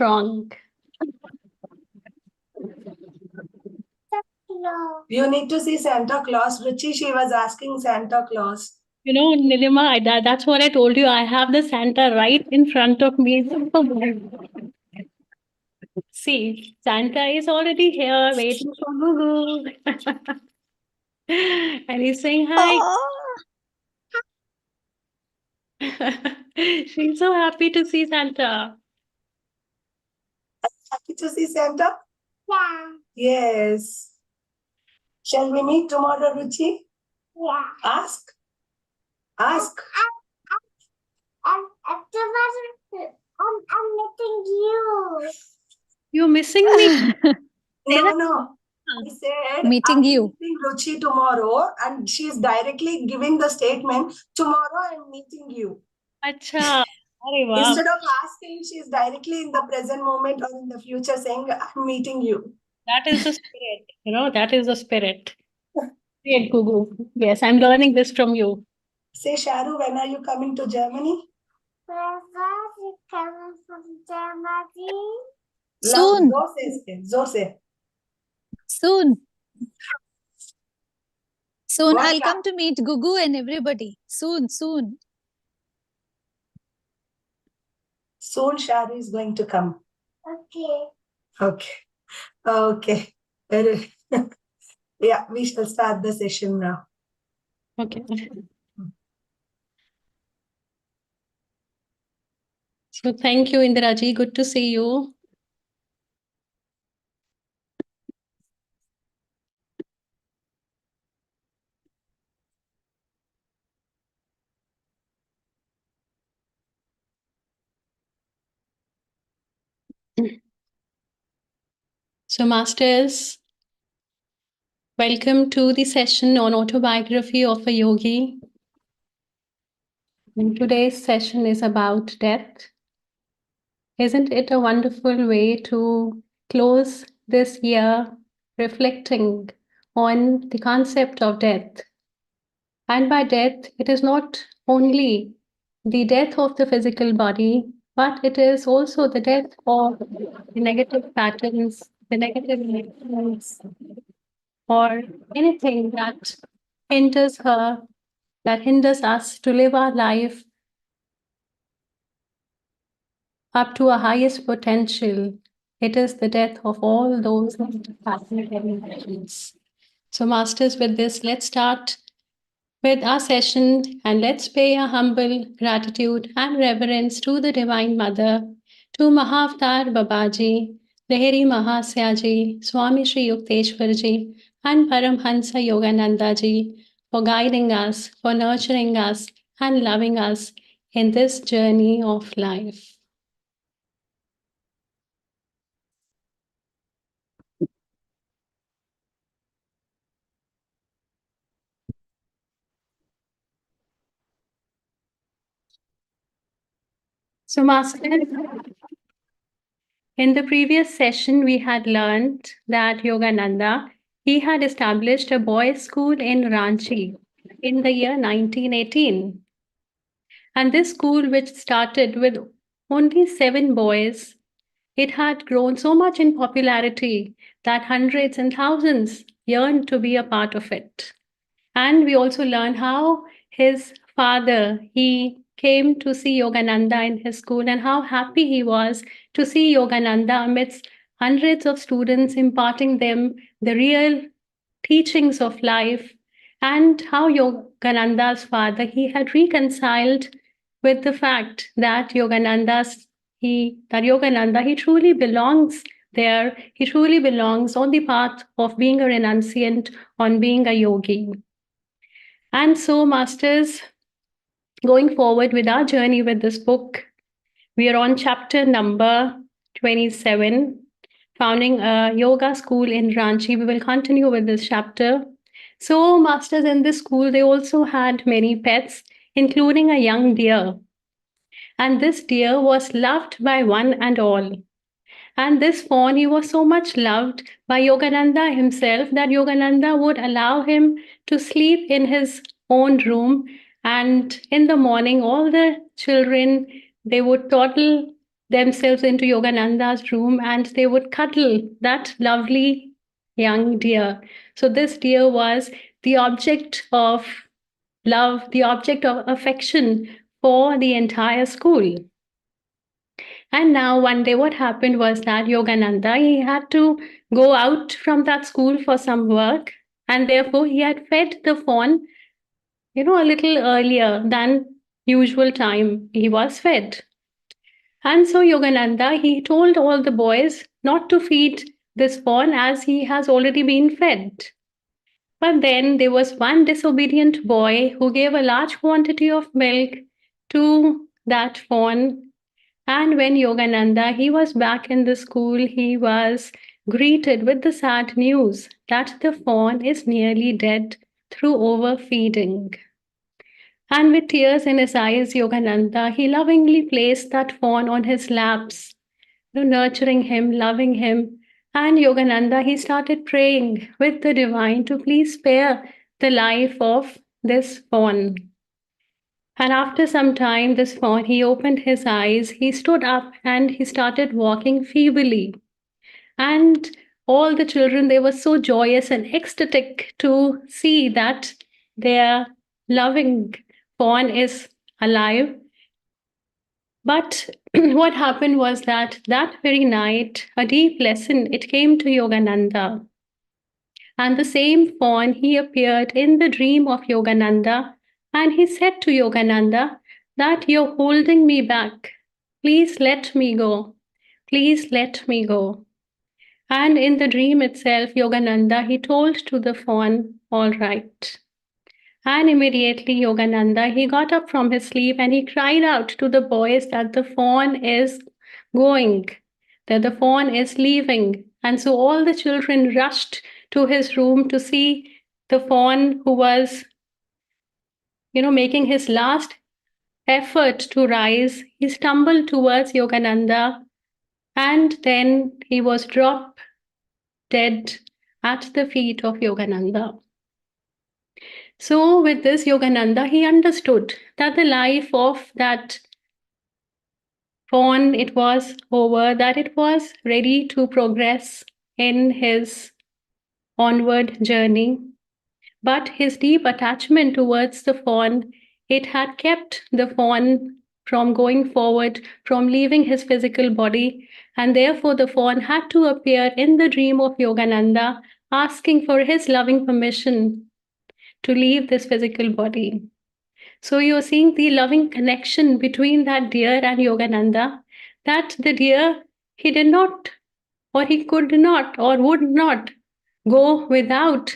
strong. You need to see Santa Claus. Ruchi, she was asking Santa Claus. You know, Nilima, that's what I told you. I have the Santa right in front of me. See, Santa is already here waiting for Gugu. And he's saying hi. She's so happy to see Santa. Happy to see Santa? Yeah. Yes. Shall we meet tomorrow, Ruchi? Yeah. Ask. Ask. I'm meeting you. You're missing me. No. I said Meeting you. Meeting Ruchi tomorrow, and she's directly giving the statement, tomorrow I'm meeting you. Acha. Wow. Instead of asking, she's directly in the present moment or in the future saying, I'm meeting you. That is the spirit. You know, that is the spirit. Great, Gugu. Yes, I'm learning this from you. Say, Sharu, when are you coming to Germany? When are you coming from Germany? Soon. Zose. Soon. Soon. What I'll come to meet Gugu and everybody. Soon. Soon Sharu is going to come. Okay. Yeah, we shall start the session now. Okay. So thank you, Indiraji. Good to see you. So, Masters, welcome to the session on Autobiography of a Yogi. And today's session is about death. Isn't it a wonderful way to close this year reflecting on the concept of death? And by death, it is not only the death of the physical body, but it is also the death of the negative patterns, the negative emotions, or anything that hinders her, that hinders us to live our life up to our highest potential. It is the death of all those passionate emotions. So, Masters, with this, let's start with our session and let's pay a humble gratitude and reverence to the Divine Mother, to Mahavtar Babaji, Lahiri Mahasyaji, Swami Sri Yukteswarji, and Paramahansa Yogananda ji for guiding us, for nurturing us, and loving us in this journey of life. So, Master, in the previous session, we had learned that Yogananda, he had established a boys' school in Ranchi in the year 1918. And this school, which started with only 7 boys, it had grown so much in popularity that hundreds and thousands yearned to be a part of it. And we also learned how his father, he came to see Yogananda in his school and how happy he was to see Yogananda amidst hundreds of students imparting them the real teachings of life, and how Yogananda's father, he had reconciled with the fact that Yogananda, he truly belongs there. He truly belongs on the path of being a renunciant, on being a yogi. And so, Masters, going forward with our journey with this book, we are on chapter number 27, founding a yoga school in Ranchi. We will continue with this chapter. So, Masters, in this school, they also had many pets, including a young deer. And this deer was loved by one and all. And this fawn, he was so much loved by Yogananda himself that Yogananda would allow him to sleep in his own room. And in the morning, all the children, they would toddle themselves into Yogananda's room and they would cuddle that lovely young deer. So, this deer was the object of love, the object of affection for the entire school. And now, one day, what happened was that Yogananda, he had to go out from that school for some work, and therefore he had fed the fawn, a little earlier than usual time he was fed. And so Yogananda, he told all the boys not to feed this fawn as he has already been fed. But then there was one disobedient boy who gave a large quantity of milk to that fawn. And when Yogananda he was back in the school, he was greeted with the sad news that the fawn is nearly dead through overfeeding. And with tears in his eyes, Yogananda he lovingly placed that fawn on his laps, nurturing him, loving him. And Yogananda he started praying with the divine to please spare the life of this fawn. And after some time, this fawn, he opened his eyes, he stood up and he started walking feebly. And all the children, they were so joyous and ecstatic to see that their loving fawn is alive. But what happened was that very night, a deep lesson, it came to Yogananda. And the same fawn, he appeared in the dream of Yogananda, and he said to Yogananda that you're holding me back. Please let me go. Please let me go. And in the dream itself, Yogananda, he told to the fawn, all right. And immediately Yogananda, he got up from his sleep and he cried out to the boys that the fawn is going, that the fawn is leaving. And so all the children rushed to his room to see the fawn who was, making his last effort to rise. He stumbled towards Yogananda and then he was dropped dead at the feet of Yogananda. So, with this, Yogananda, he understood that the life of that fawn, it was over, that it was ready to progress in his onward journey. But his deep attachment towards the fawn, it had kept the fawn from going forward, from leaving his physical body, and therefore the fawn had to appear in the dream of Yogananda, asking for his loving permission to leave this physical body. So you're seeing the loving connection between that deer and Yogananda, that the deer, he did not, or he could not, or would not go without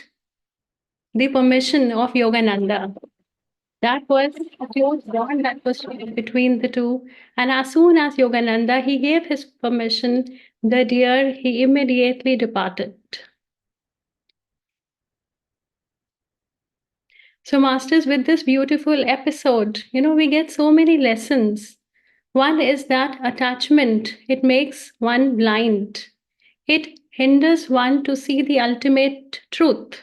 the permission of Yogananda. That was a close bond that was shared between the two. And as soon as Yogananda, he gave his permission, the deer, he immediately departed. So, Masters, with this beautiful episode, we get so many lessons. One is that attachment, it makes one blind. It hinders one to see the ultimate truth.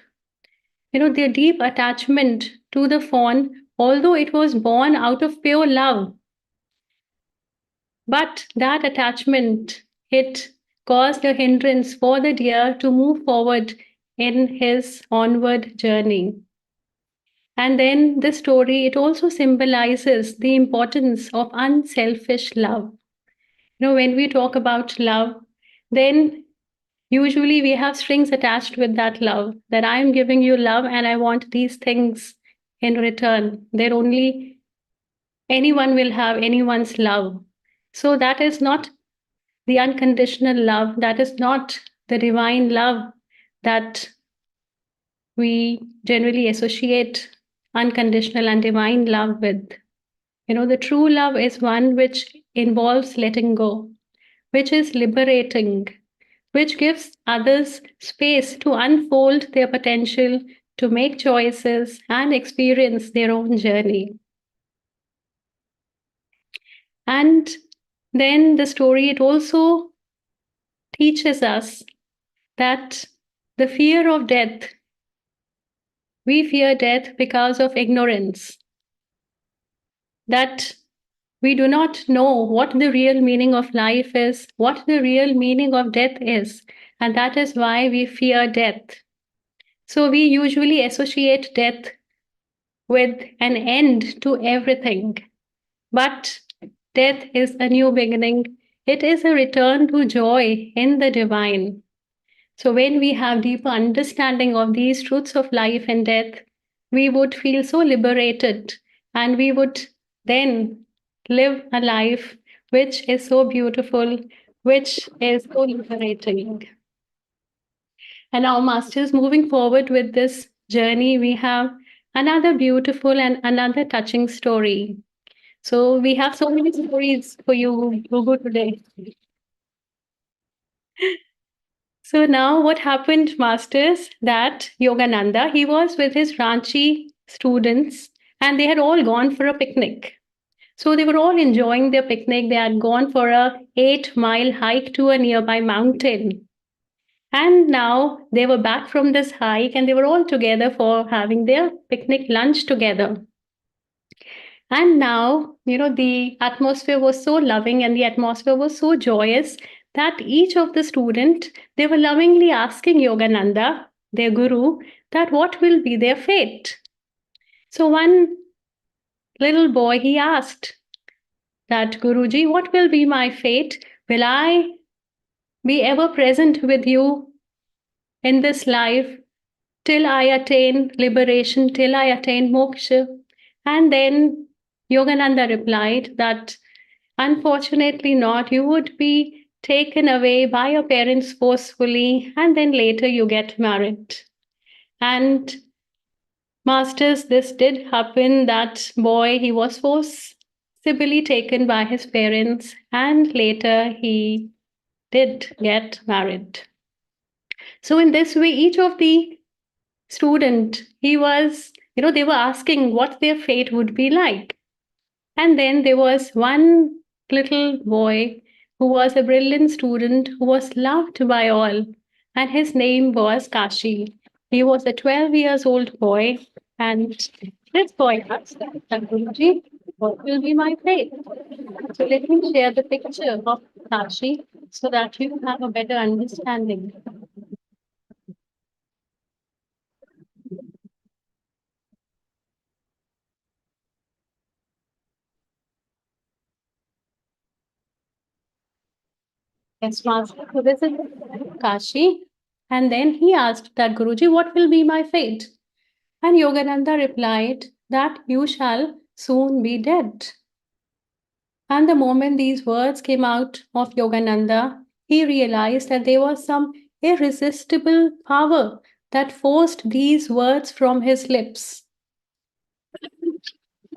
Their deep attachment to the fawn, although it was born out of pure love, but that attachment, it caused a hindrance for the deer to move forward in his onward journey. And then the story, it also symbolizes the importance of unselfish love. When we talk about love, then usually we have strings attached with that love, that I am giving you love and I want these things in return. That only anyone will have anyone's love. So that is not the unconditional love. That is not the divine love that we generally associate unconditional and divine love with. The true love is one which involves letting go, which is liberating, which gives others space to unfold their potential, to make choices and experience their own journey. And then the story, it also teaches us that the fear of death, we fear death because of ignorance. That We do not know what the real meaning of life is, what the real meaning of death is, and that is why we fear death. So we usually associate death with an end to everything. But death is a new beginning. It is a return to joy in the divine. So when we have deeper understanding of these truths of life and death, we would feel so liberated, and we would then live a life which is so beautiful, which is so liberating. And our masters, moving forward with this journey, we have another beautiful and another touching story. So we have so many stories for you, Gugu, today. So now what happened, masters, that Yogananda, he was with his Ranchi students and they had all gone for a picnic. So they were all enjoying their picnic. They had gone for a 8-mile hike to a nearby mountain. And now they were back from this hike and they were all together for having their picnic lunch together. And now, the atmosphere was so loving and the atmosphere was so joyous that each of the student, they were lovingly asking Yogananda, their guru, that what will be their fate. So one little boy, he asked that, Guruji, what will be my fate? Will I be ever present with you in this life till I attain liberation, till I attain moksha? And then Yogananda replied that unfortunately not, you would be taken away by your parents forcefully, and then later you get married. And masters, this did happen. That boy, he was forcibly taken by his parents, and later he did get married. So in this way, each of the student, he was, they were asking what their fate would be like. And then there was one little boy who was a brilliant student who was loved by all, and his name was Kashi. He was a 12 years old boy, and this boy asked that, Guruji, what will be my fate? So let me share the picture of Kashi so that you have a better understanding. Yes, Master. So this is Kashi. And then he asked that, Guruji, what will be my fate? And Yogananda replied that you shall soon be dead. And the moment these words came out of Yogananda, he realized that there was some irresistible power that forced these words from his lips.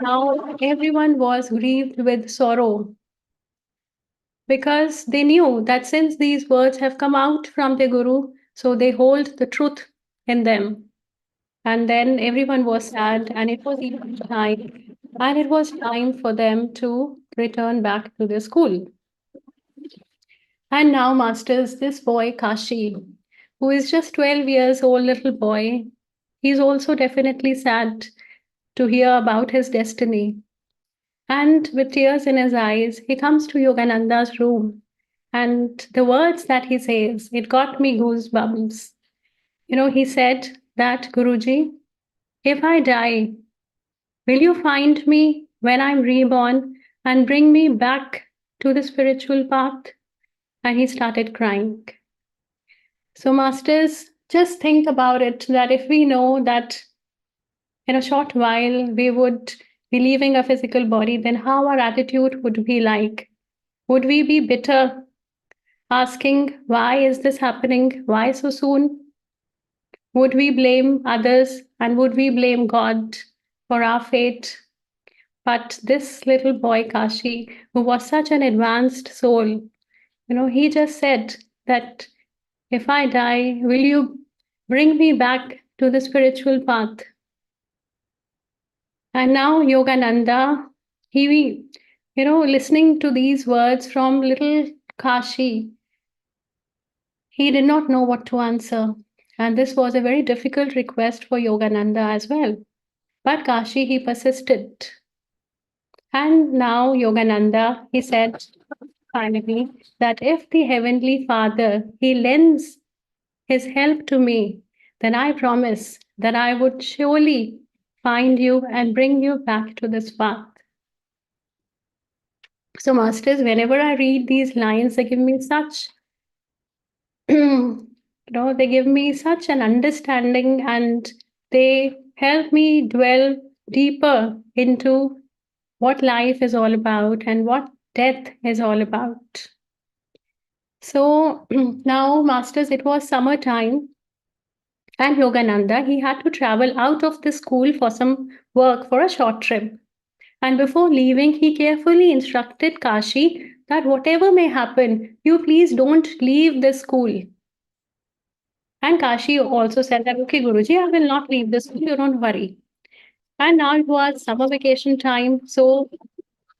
Now everyone was grieved with sorrow because they knew that since these words have come out from their guru, so they hold the truth in them. And then everyone was sad, and it was evening time, and it was time for them to return back to their school. And now, masters, this boy Kashi, who is just 12 years old little boy, he's also definitely sad to hear about his destiny. And with tears in his eyes, he comes to Yogananda's room. And the words that he says, it got me goosebumps. He said that, Guruji, if I die, will you find me when I'm reborn and bring me back to the spiritual path? And he started crying. So, masters, just think about it that if we know that in a short while we would be leaving a physical body, then how our attitude would be like? Would we be bitter, asking, why is this happening? Why so soon? Would we blame others and would we blame God for our fate? But this little boy, Kashi, who was such an advanced soul, he just said that if I die, will you bring me back to the spiritual path? And now Yogananda, he, listening to these words from little Kashi, he did not know what to answer. And this was a very difficult request for Yogananda as well. But Kashi, he persisted. And now Yogananda, he said finally that if the Heavenly Father, he lends his help to me, then I promise that I would surely find you and bring you back to this path. So, masters, whenever I read these lines, they give me such, they give me such an understanding, and they help me dwell deeper into what life is all about and what death is all about. So now, masters, it was summertime, and Yogananda, he had to travel out of the school for some work for a short trip. And before leaving, he carefully instructed Kashi that whatever may happen, you please don't leave the school. And Kashi also said that, okay, Guruji, I will not leave the school, you don't worry. And now it was summer vacation time. So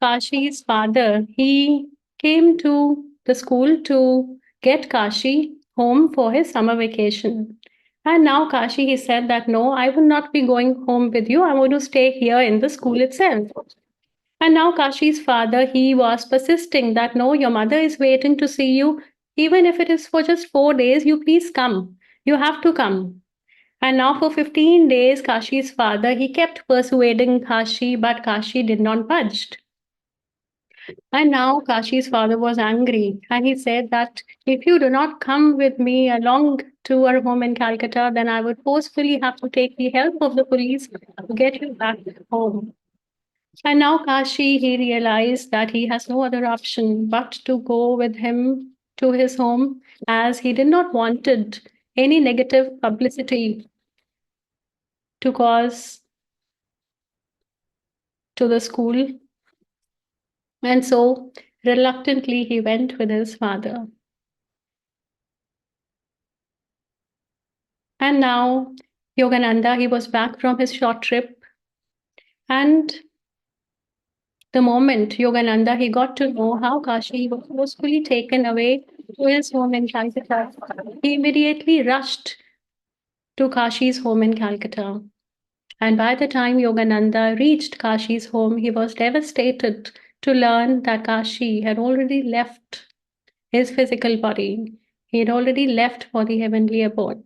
Kashi's father, he came to the school to get Kashi home for his summer vacation. And now Kashi, he said that, no, I will not be going home with you. I'm going to stay here in the school itself. And now Kashi's father, he was persisting that, no, your mother is waiting to see you. Even if it is for just 4 days, you please come. You have to come. And now for 15 days, Kashi's father, he kept persuading Kashi, but Kashi did not budge. And now Kashi's father was angry, and he said that if you do not come with me along to our home in Calcutta, then I would forcefully have to take the help of the police to get you back home. And now Kashi, he realized that he has no other option but to go with him to his home, as he did not wanted any negative publicity to cause to the school. And so reluctantly he went with his father. And now Yogananda, he was back from his short trip. And the moment Yogananda, he got to know how Kashi was forcefully taken away to his home in Calcutta, he immediately rushed to Kashi's home in Calcutta. And by the time Yogananda reached Kashi's home, he was devastated to learn that Kashi had already left his physical body. He had already left for the heavenly abode.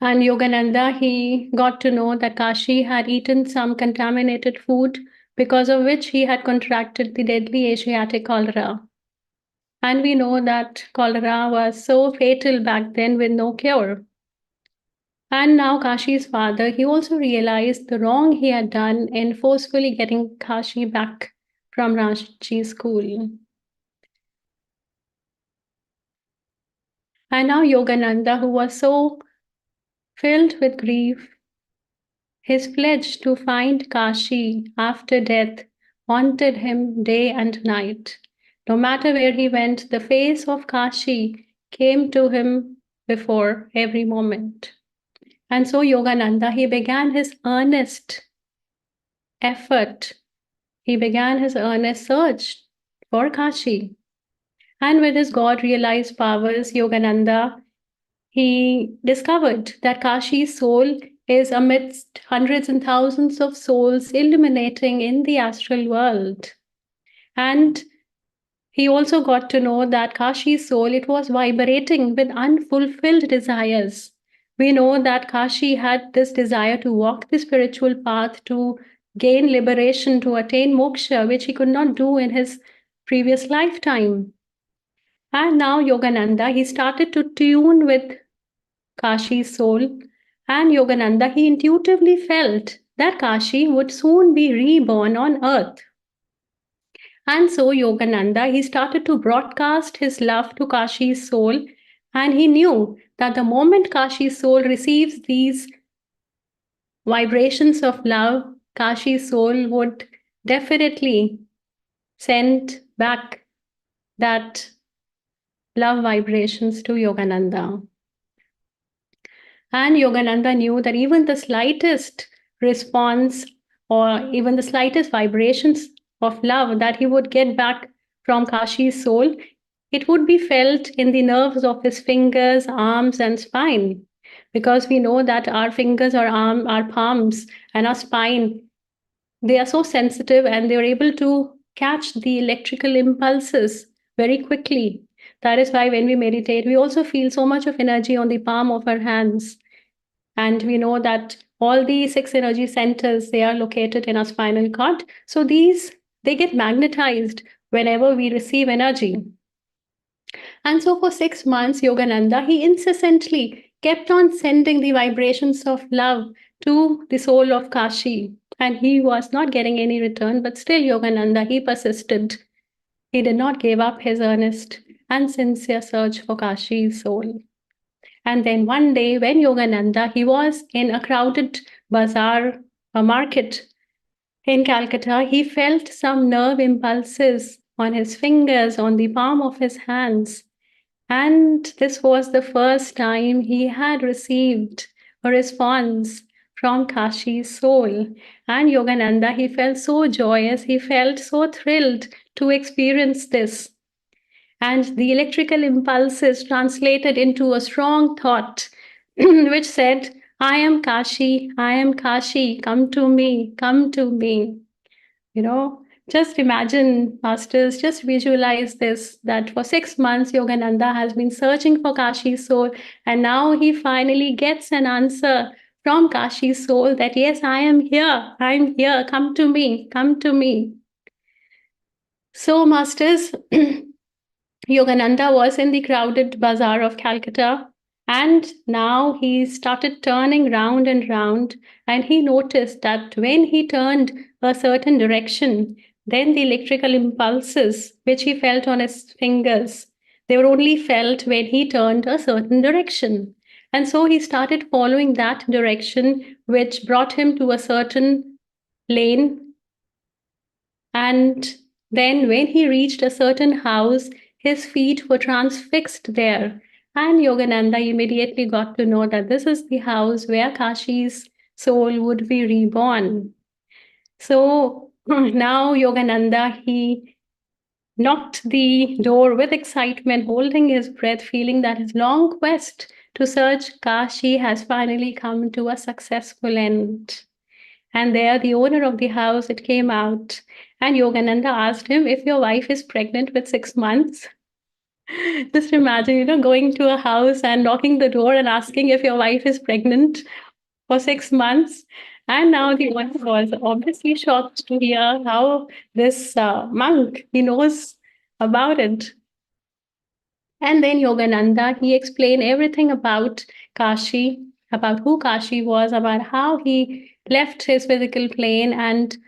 And Yogananda, he got to know that Kashi had eaten some contaminated food, because of which he had contracted the deadly Asiatic cholera. And we know that cholera was so fatal back then with no cure. And now Kashi's father, he also realized the wrong he had done in forcefully getting Kashi back from Ranchi school. And now Yogananda, who was so filled with grief, his pledge to find Kashi after death haunted him day and night. No matter where he went, the face of Kashi came to him before every moment. And so Yogananda, he began his earnest effort. He began his earnest search for Kashi. And with his God-realized powers, Yogananda, he discovered that Kashi's soul is amidst hundreds and thousands of souls illuminating in the astral world. And he also got to know that Kashi's soul, it was vibrating with unfulfilled desires. We know that Kashi had this desire to walk the spiritual path, to gain liberation, to attain moksha, which he could not do in his previous lifetime. And now Yogananda, he started to tune with Kashi's soul, and Yogananda, he intuitively felt that Kashi would soon be reborn on earth. And so Yogananda, he started to broadcast his love to Kashi's soul, and he knew that the moment Kashi's soul receives these vibrations of love, Kashi's soul would definitely send back that love vibrations to Yogananda. And Yogananda knew that even the slightest response or even the slightest vibrations of love that he would get back from Kashi's soul, it would be felt in the nerves of his fingers, arms, and spine. Because we know that our fingers, our palms, and our spine, they are so sensitive and they're able to catch the electrical impulses very quickly. That is why when we meditate, we also feel so much of energy on the palm of our hands. And we know that all the 6 energy centers, they are located in our spinal cord. So they get magnetized whenever we receive energy. And so for 6 months, Yogananda, he incessantly kept on sending the vibrations of love to the soul of Kashi. And he was not getting any return, but still Yogananda, he persisted. He did not give up his earnest and sincere search for Kashi's soul. And then one day, when Yogananda, he was in a crowded bazaar, a market in Calcutta, he felt some nerve impulses on his fingers, on the palm of his hands. And this was the first time he had received a response from Kashi's soul. And Yogananda, he felt so joyous, he felt so thrilled to experience this. And the electrical impulses translated into a strong thought, which said, I am Kashi, come to me, come to me. You know, just imagine, masters, just visualize this, that for 6 months, Yogananda has been searching for Kashi's soul, and now he finally gets an answer from Kashi's soul that, yes, I'm here, come to me, come to me. So, masters, Yogananda was in the crowded bazaar of Calcutta, and now he started turning round and round, and he noticed that when he turned a certain direction, then the electrical impulses which he felt on his fingers, they were only felt when he turned a certain direction. And so he started following that direction, which brought him to a certain lane. And then when he reached a certain house, his feet were transfixed there. And Yogananda immediately got to know that this is the house where Kashi's soul would be reborn. So now Yogananda, he knocked the door with excitement, holding his breath, feeling that his long quest to search Kashi has finally come to a successful end. And there, the owner of the house, it came out, and Yogananda asked him, if your wife is pregnant with 6 months. Just imagine, going to a house and knocking the door and asking if your wife is pregnant for 6 months. And now the owner was obviously shocked to hear how this monk, he knows about it. And then Yogananda, he explained everything about Kashi, about who Kashi was, about how he left his physical plane, and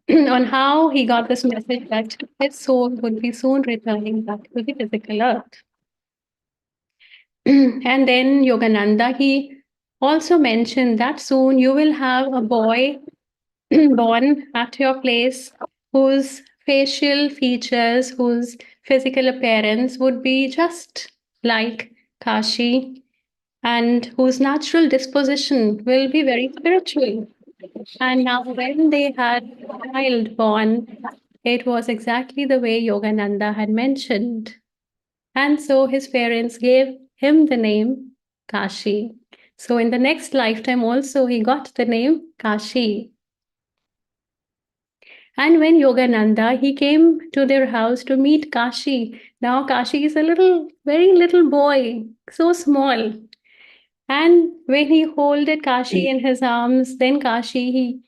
on how he got this message that his soul would be soon returning back to the physical earth. And then Yogananda, he also mentioned that soon you will have a boy born at your place whose facial features, whose physical appearance would be just like Kashi, and whose natural disposition will be very spiritual. And now, when they had a child born, it was exactly the way Yogananda had mentioned. And so his parents gave him the name Kashi. So in the next lifetime also, he got the name Kashi. And when Yogananda, he came to their house to meet Kashi. Now Kashi is a very little boy, so small. And when he holded Kashi in his arms, then Kashi, he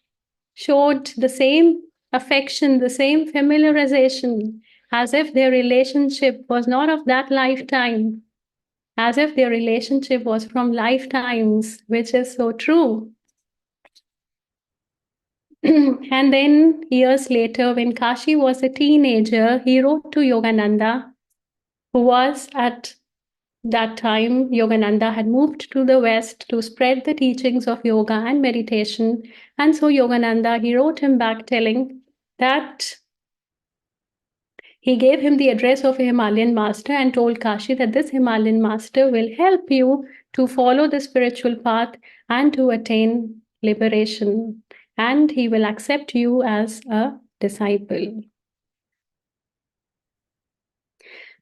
showed the same affection, the same familiarization, as if their relationship was not of that lifetime, as if their relationship was from lifetimes, which is so true. And then years later, when Kashi was a teenager, he wrote to Yogananda, who was at that time, Yogananda had moved to the West to spread the teachings of yoga and meditation. And so Yogananda, he wrote him back telling that he gave him the address of a Himalayan master and told Kashi that this Himalayan master will help you to follow the spiritual path and to attain liberation. And he will accept you as a disciple.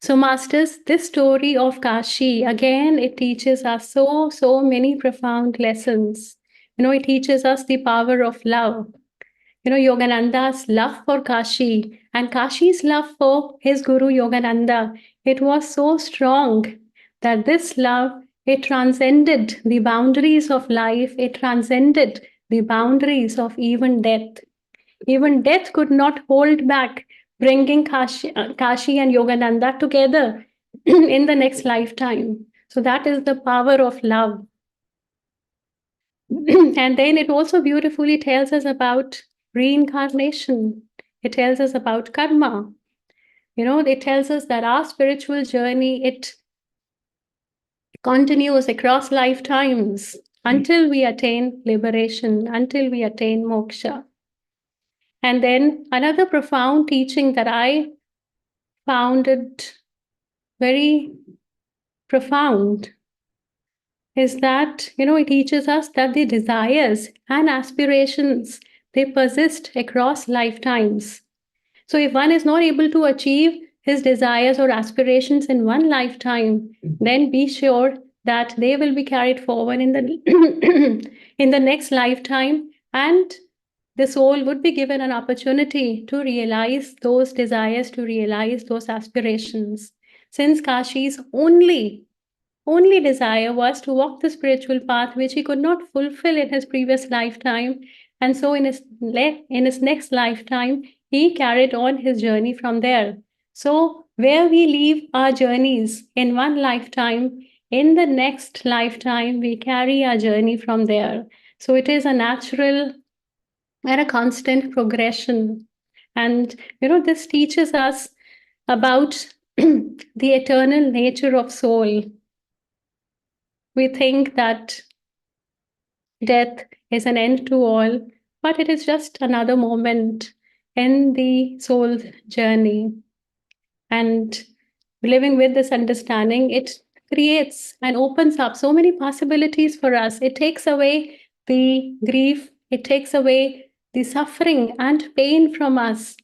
So, masters, this story of Kashi, again, it teaches us so many profound lessons. It teaches us the power of love. Yogananda's love for Kashi and Kashi's love for his guru Yogananda, it was so strong that this love, it transcended the boundaries of life, it transcended the boundaries of even death. Even death could not hold back bringing Kashi and Yogananda together in the next lifetime. So that is the power of love. And then it also beautifully tells us about reincarnation. It tells us about karma. It tells us that our spiritual journey, it continues across lifetimes until we attain liberation, until we attain moksha. And then another profound teaching that I found it very profound is that, it teaches us that the desires and aspirations, they persist across lifetimes. So if one is not able to achieve his desires or aspirations in one lifetime, then be sure that they will be carried forward in the in the next lifetime, and the soul would be given an opportunity to realize those desires, to realize those aspirations. Since Kashi's only desire was to walk the spiritual path which he could not fulfill in his previous lifetime, and so in his next lifetime he carried on his journey from there. So where we leave our journeys in one lifetime, in the next lifetime we carry our journey from there. So it is a natural and a constant progression. And this teaches us about the eternal nature of soul. We think that death is an end to all, but it is just another moment in the soul's journey. And living with this understanding, it creates and opens up so many possibilities for us. It takes away the grief, it takes away the suffering and pain from us.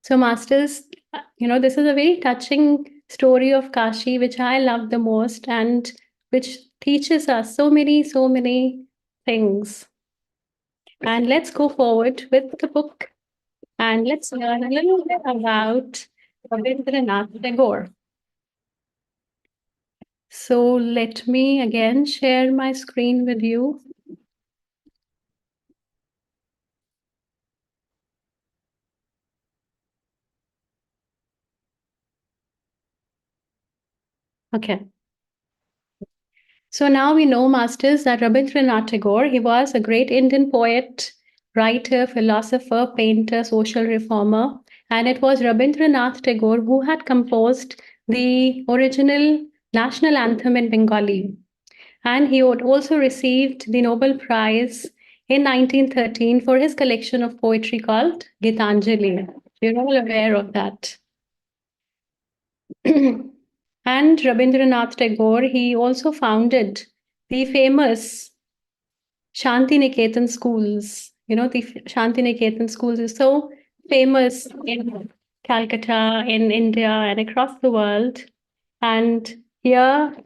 So, Masters, this is a very touching story of Kashi, which I love the most and which teaches us so many things. And let's go forward with the book and let's learn a little bit about Rabindranath Tagore. So let me again share my screen with you. Okay. So now we know, Masters, that Rabindranath Tagore, he was a great Indian poet, writer, philosopher, painter, social reformer. And it was Rabindranath Tagore who had composed the original national anthem in Bengali. And he had also received the Nobel Prize in 1913 for his collection of poetry called Gitanjali. You're all aware of that. And Rabindranath Tagore, he also founded the famous Shantiniketan schools. The Shantiniketan schools is so famous in Calcutta, in India, and across the world. And here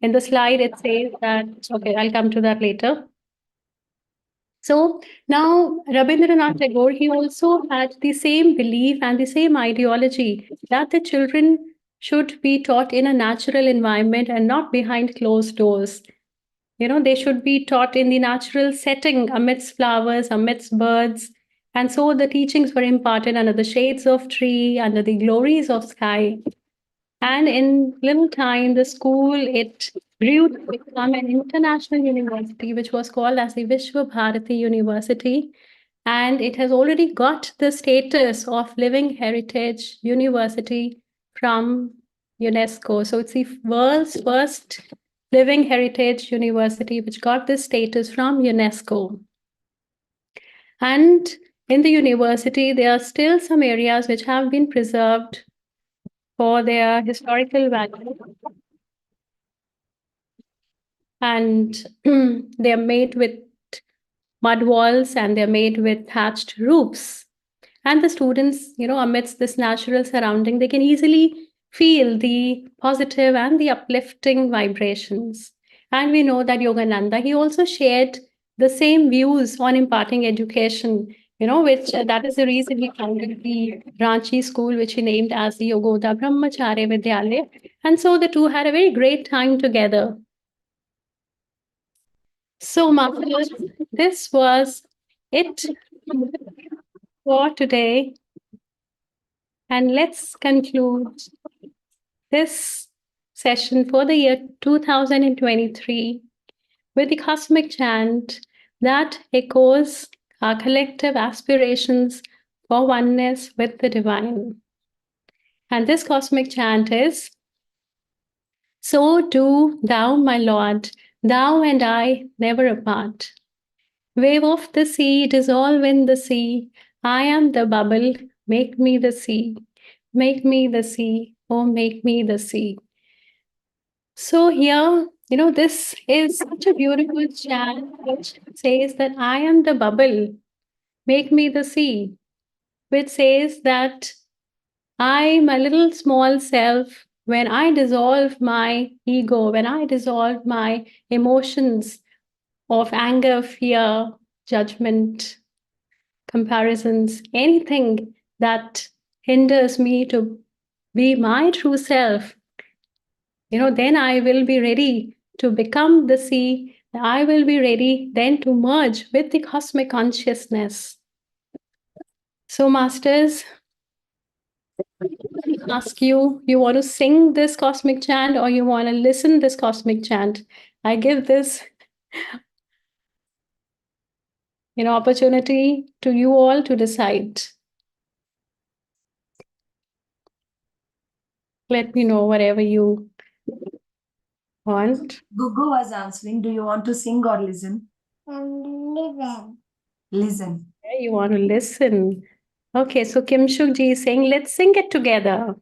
in the slide, it says that, okay, I'll come to that later. So now Rabindranath Tagore, he also had the same belief and the same ideology that the children should be taught in a natural environment and not behind closed doors. They should be taught in the natural setting amidst flowers, amidst birds. And so the teachings were imparted under the shades of tree, under the glories of sky. And in little time, the school, it grew to become an international university, which was called as the Vishwa Bharati University. And it has already got the status of Living Heritage University from UNESCO. So it's the world's first Living Heritage University, which got this status from UNESCO. And in the university, there are still some areas which have been preserved for their historical value. And they're made with mud walls and they're made with thatched roofs. And the students, amidst this natural surrounding, they can easily feel the positive and the uplifting vibrations. And we know that Yogananda, he also shared the same views on imparting education, which that is the reason he founded the Ranchi school, which he named as the Yogoda Brahmacharya Vidyalaya. And so the two had a very great time together. So, Masters, this was it for today. And let's conclude this session for the year 2023 with the cosmic chant that echoes our collective aspirations for oneness with the divine. And this cosmic chant is, "So do thou, my Lord, thou and I never apart. Wave of the sea, dissolve in the sea. I am the bubble, make me the sea. Make me the sea, oh, make me the sea." So here, this is such a beautiful chant which says that I am the bubble, make me the sea, which says that I, my little small self, when I dissolve my ego, when I dissolve my emotions of anger, fear, judgment, comparisons, anything that hinders me to be my true self, then I will be ready to become the sea. I will be ready then to merge with the cosmic consciousness. So, Masters, ask you, you want to sing this cosmic chant or you want to listen this cosmic chant? I give this opportunity to you all to decide. Let me know whatever you want. Gugu was answering, do you want to sing or listen? Listen. Listen. Okay, you want to listen. Okay, so Kim Shuk Ji is saying, let's sing it together.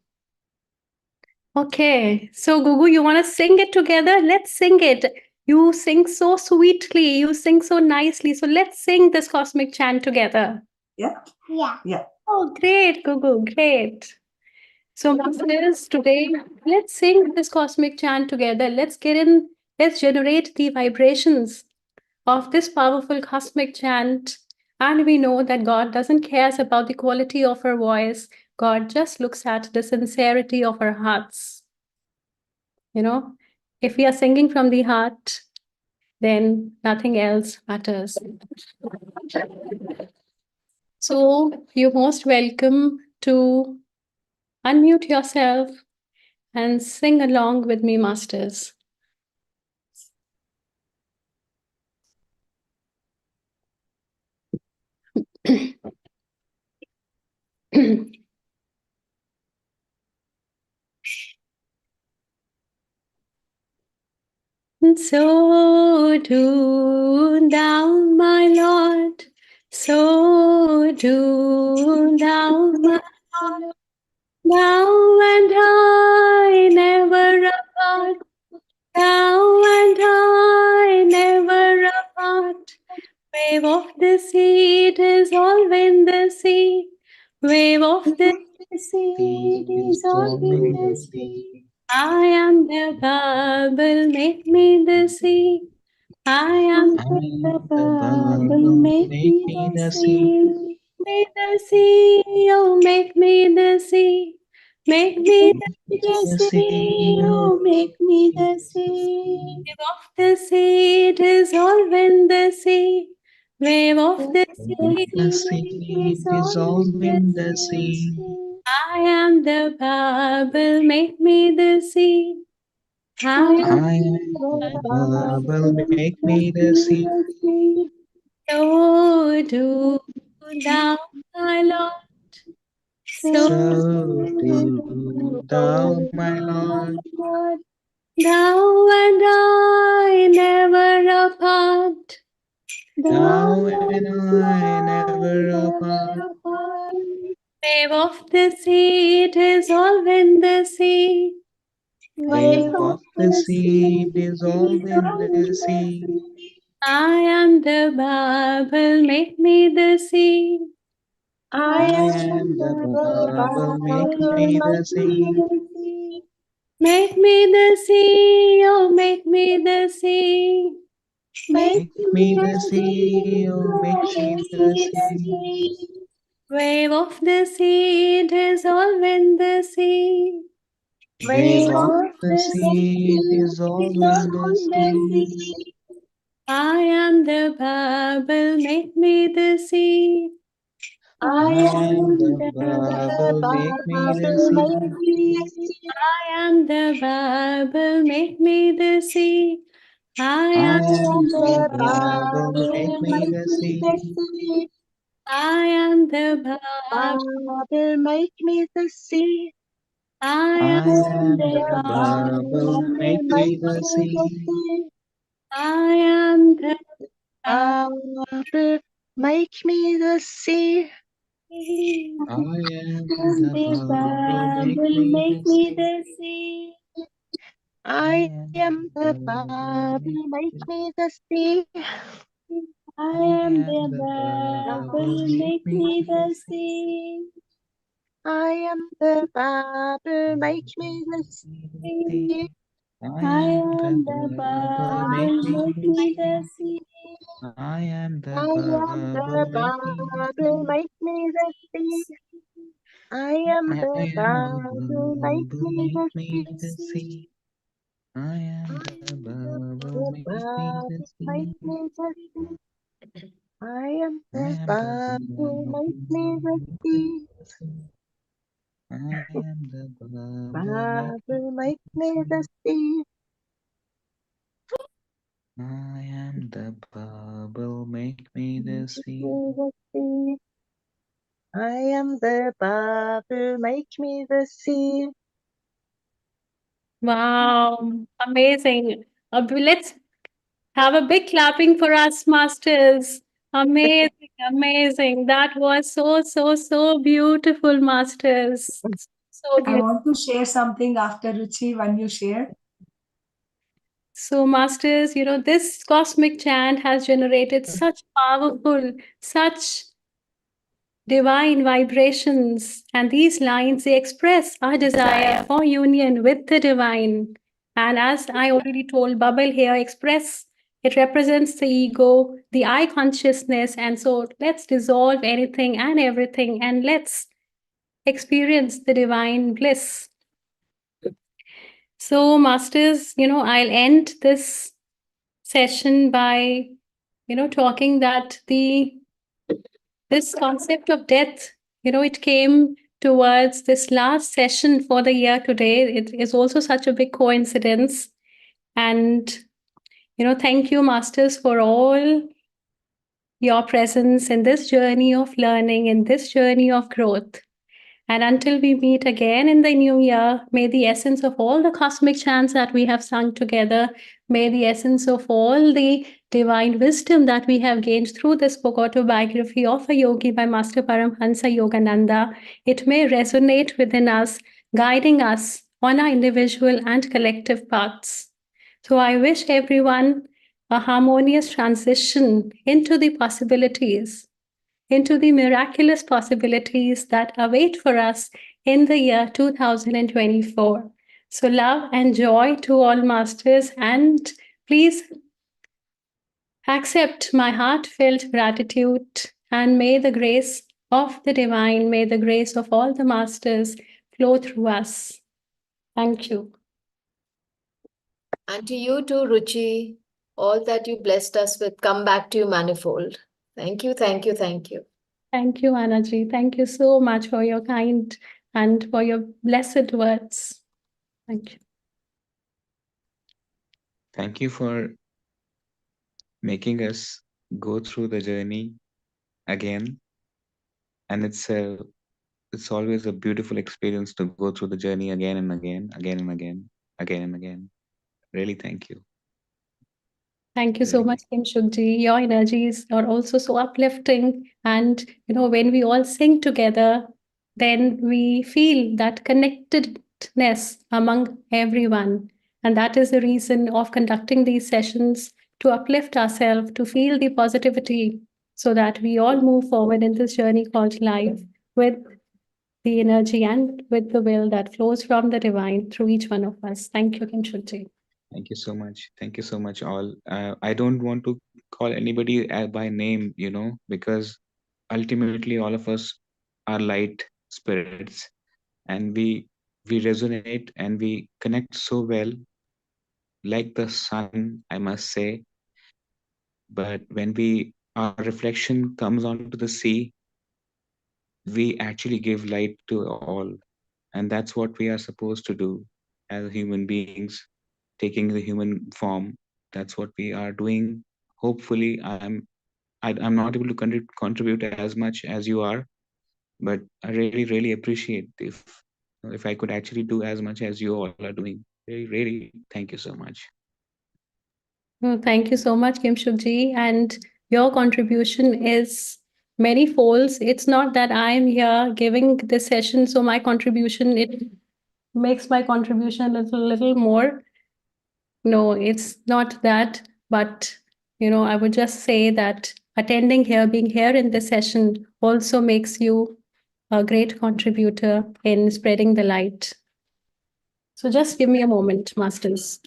Okay, so Gugu, you want to sing it together? Let's sing it. You sing so sweetly, you sing so nicely. So let's sing this cosmic chant together. Yeah? Yeah. Yeah. Oh, great, Gugu, great. So, Masters, today, let's sing this cosmic chant together. Let's generate the vibrations of this powerful cosmic chant. And we know that God doesn't care about the quality of our voice. God just looks at the sincerity of our hearts. If we are singing from the heart, then nothing else matters. So you're most welcome to unmute yourself and sing along with me, Masters. So do thou, my Lord, so do thou, my Lord, thou and I never apart, thou and I never apart. Wave of the sea, dissolve in the sea. Wave of the sea, dissolve in the sea. I am the bubble, make me the sea. I am the bubble, make me the sea. Make the sea, oh, make me the sea. Make me the sea, oh, make me the sea. Wave of the sea, dissolve in the sea. Wave of the sea, dissolve in the sea. I am the bubble, make me the sea. I am the bubble, make me the sea. So do thou, my Lord. So do thou, my Lord. Thou and I never apart. Thou and I never apart. Wave of the sea, dissolve in the sea. Wave of the sea, dissolve in the sea. I am the bubble, make me the sea. I am the bubble, make me the sea. Make me the sea, oh, make me the sea. Make Make me the sea, oh, make me the sea. Wave of the sea, dissolve in the sea. Wave of the sea, dissolve in the sea. I am the bubble, make me the sea. I I am am the the bubble, make me the bubble, sea. make me the sea. I am the bubble, make me the sea. I I am am the the bubble, make me the sea. I am the bubble, Bubble, make me the sea. I I am am the the bubble, bubble, make make me me the the sea. sea. I am the Bubble, make me the sea. I bubble. am And the the bubble, make bubble me make the me sea. the sea. I I am am the the bubble, bubble, make make me. me the sea. I I am am the the bubble, bubble, make make me me the the sea. sea. I am the bubble, make me the Sea. sea. I I am the am the bubble, make bubble, me make the me sea. the sea. I am I the am the bubble, make me the bubble, sea. make me the sea. I am I the am the bubble, make bubble, me make the me sea. the sea. I am the bubble, The make me bubble, the make sea. me the sea. I am I the am the bubble, bubble, make me the make me sea. the sea. I am the bubble, make me Bubble, make the me the sea. sea. I am the bubble, make me the Make sea. me the sea. I am the bubble, make me the sea. Wow, amazing. Let's have a big clapping for us, masters. Amazing, amazing. That was so, so, so beautiful, masters. So I beautiful. want to share something after Ruchi when you share. So, masters, this cosmic chant has generated such powerful, such divine vibrations, and these lines they express our desire for union with the divine. And as I already told, bubble here express it represents the ego, the I consciousness, and so let's dissolve anything and everything and let's experience the divine bliss. So, masters, I'll end this session by talking that this concept of death, it came towards this last session for the year today. It is also such a big coincidence. And, thank you, Masters, for all your presence in this journey of learning, in this journey of growth. And until we meet again in the new year, may the essence of all the cosmic chants that we have sung together, may the essence of all the divine wisdom that we have gained through this book, Autobiography of a Yogi by Master Paramahansa Yogananda, it may resonate within us, guiding us on our individual and collective paths. So I wish everyone a harmonious transition into the possibilities, into the miraculous possibilities that await for us in the year 2024. So, love and joy to all masters, and please accept my heartfelt gratitude. And may the grace of the divine, may the grace of all the masters flow through us. Thank you. And to you too, Ruchi, all that you blessed us with come back to you manifold. Thank you, thank you, thank you. Thank you, Anaji. Thank you so much for your kind and for your blessed words. Thank you. Thank you for making us go through the journey again. And it's always a beautiful experience to go through the journey again and again, again and again, again and again. Really, thank you. Thank you so Really. much, Kim Shukji. Your energies are also so uplifting. And, when we all sing together, then we feel that connectedness among everyone. And that is the reason of conducting these sessions to uplift ourselves, to feel the positivity, so that we all move forward in this journey called life with the energy and with the will that flows from the divine through each one of us. Thank you, Kimshulji. Thank you so much. Thank you so much, all. I don't want to call anybody by name, because ultimately all of us are light spirits, and we resonate and we connect so well, like the sun, I must say. But when our reflection comes onto the sea, we actually give light to all, and that's what we are supposed to do as human beings, taking the human form. That's what we are doing. Hopefully, I'm not able to contribute as much as you are, but I really really appreciate if I could actually do as much as you all are doing. Really, really, thank you so much. Oh, thank you so much, Kimshulji. And your contribution is many folds. It's not that I'm here giving this session, so my contribution, it makes my contribution a little more. No, it's not that. But, I would just say that attending here, being here in this session also makes you a great contributor in spreading the light. So just give me a moment, Masters.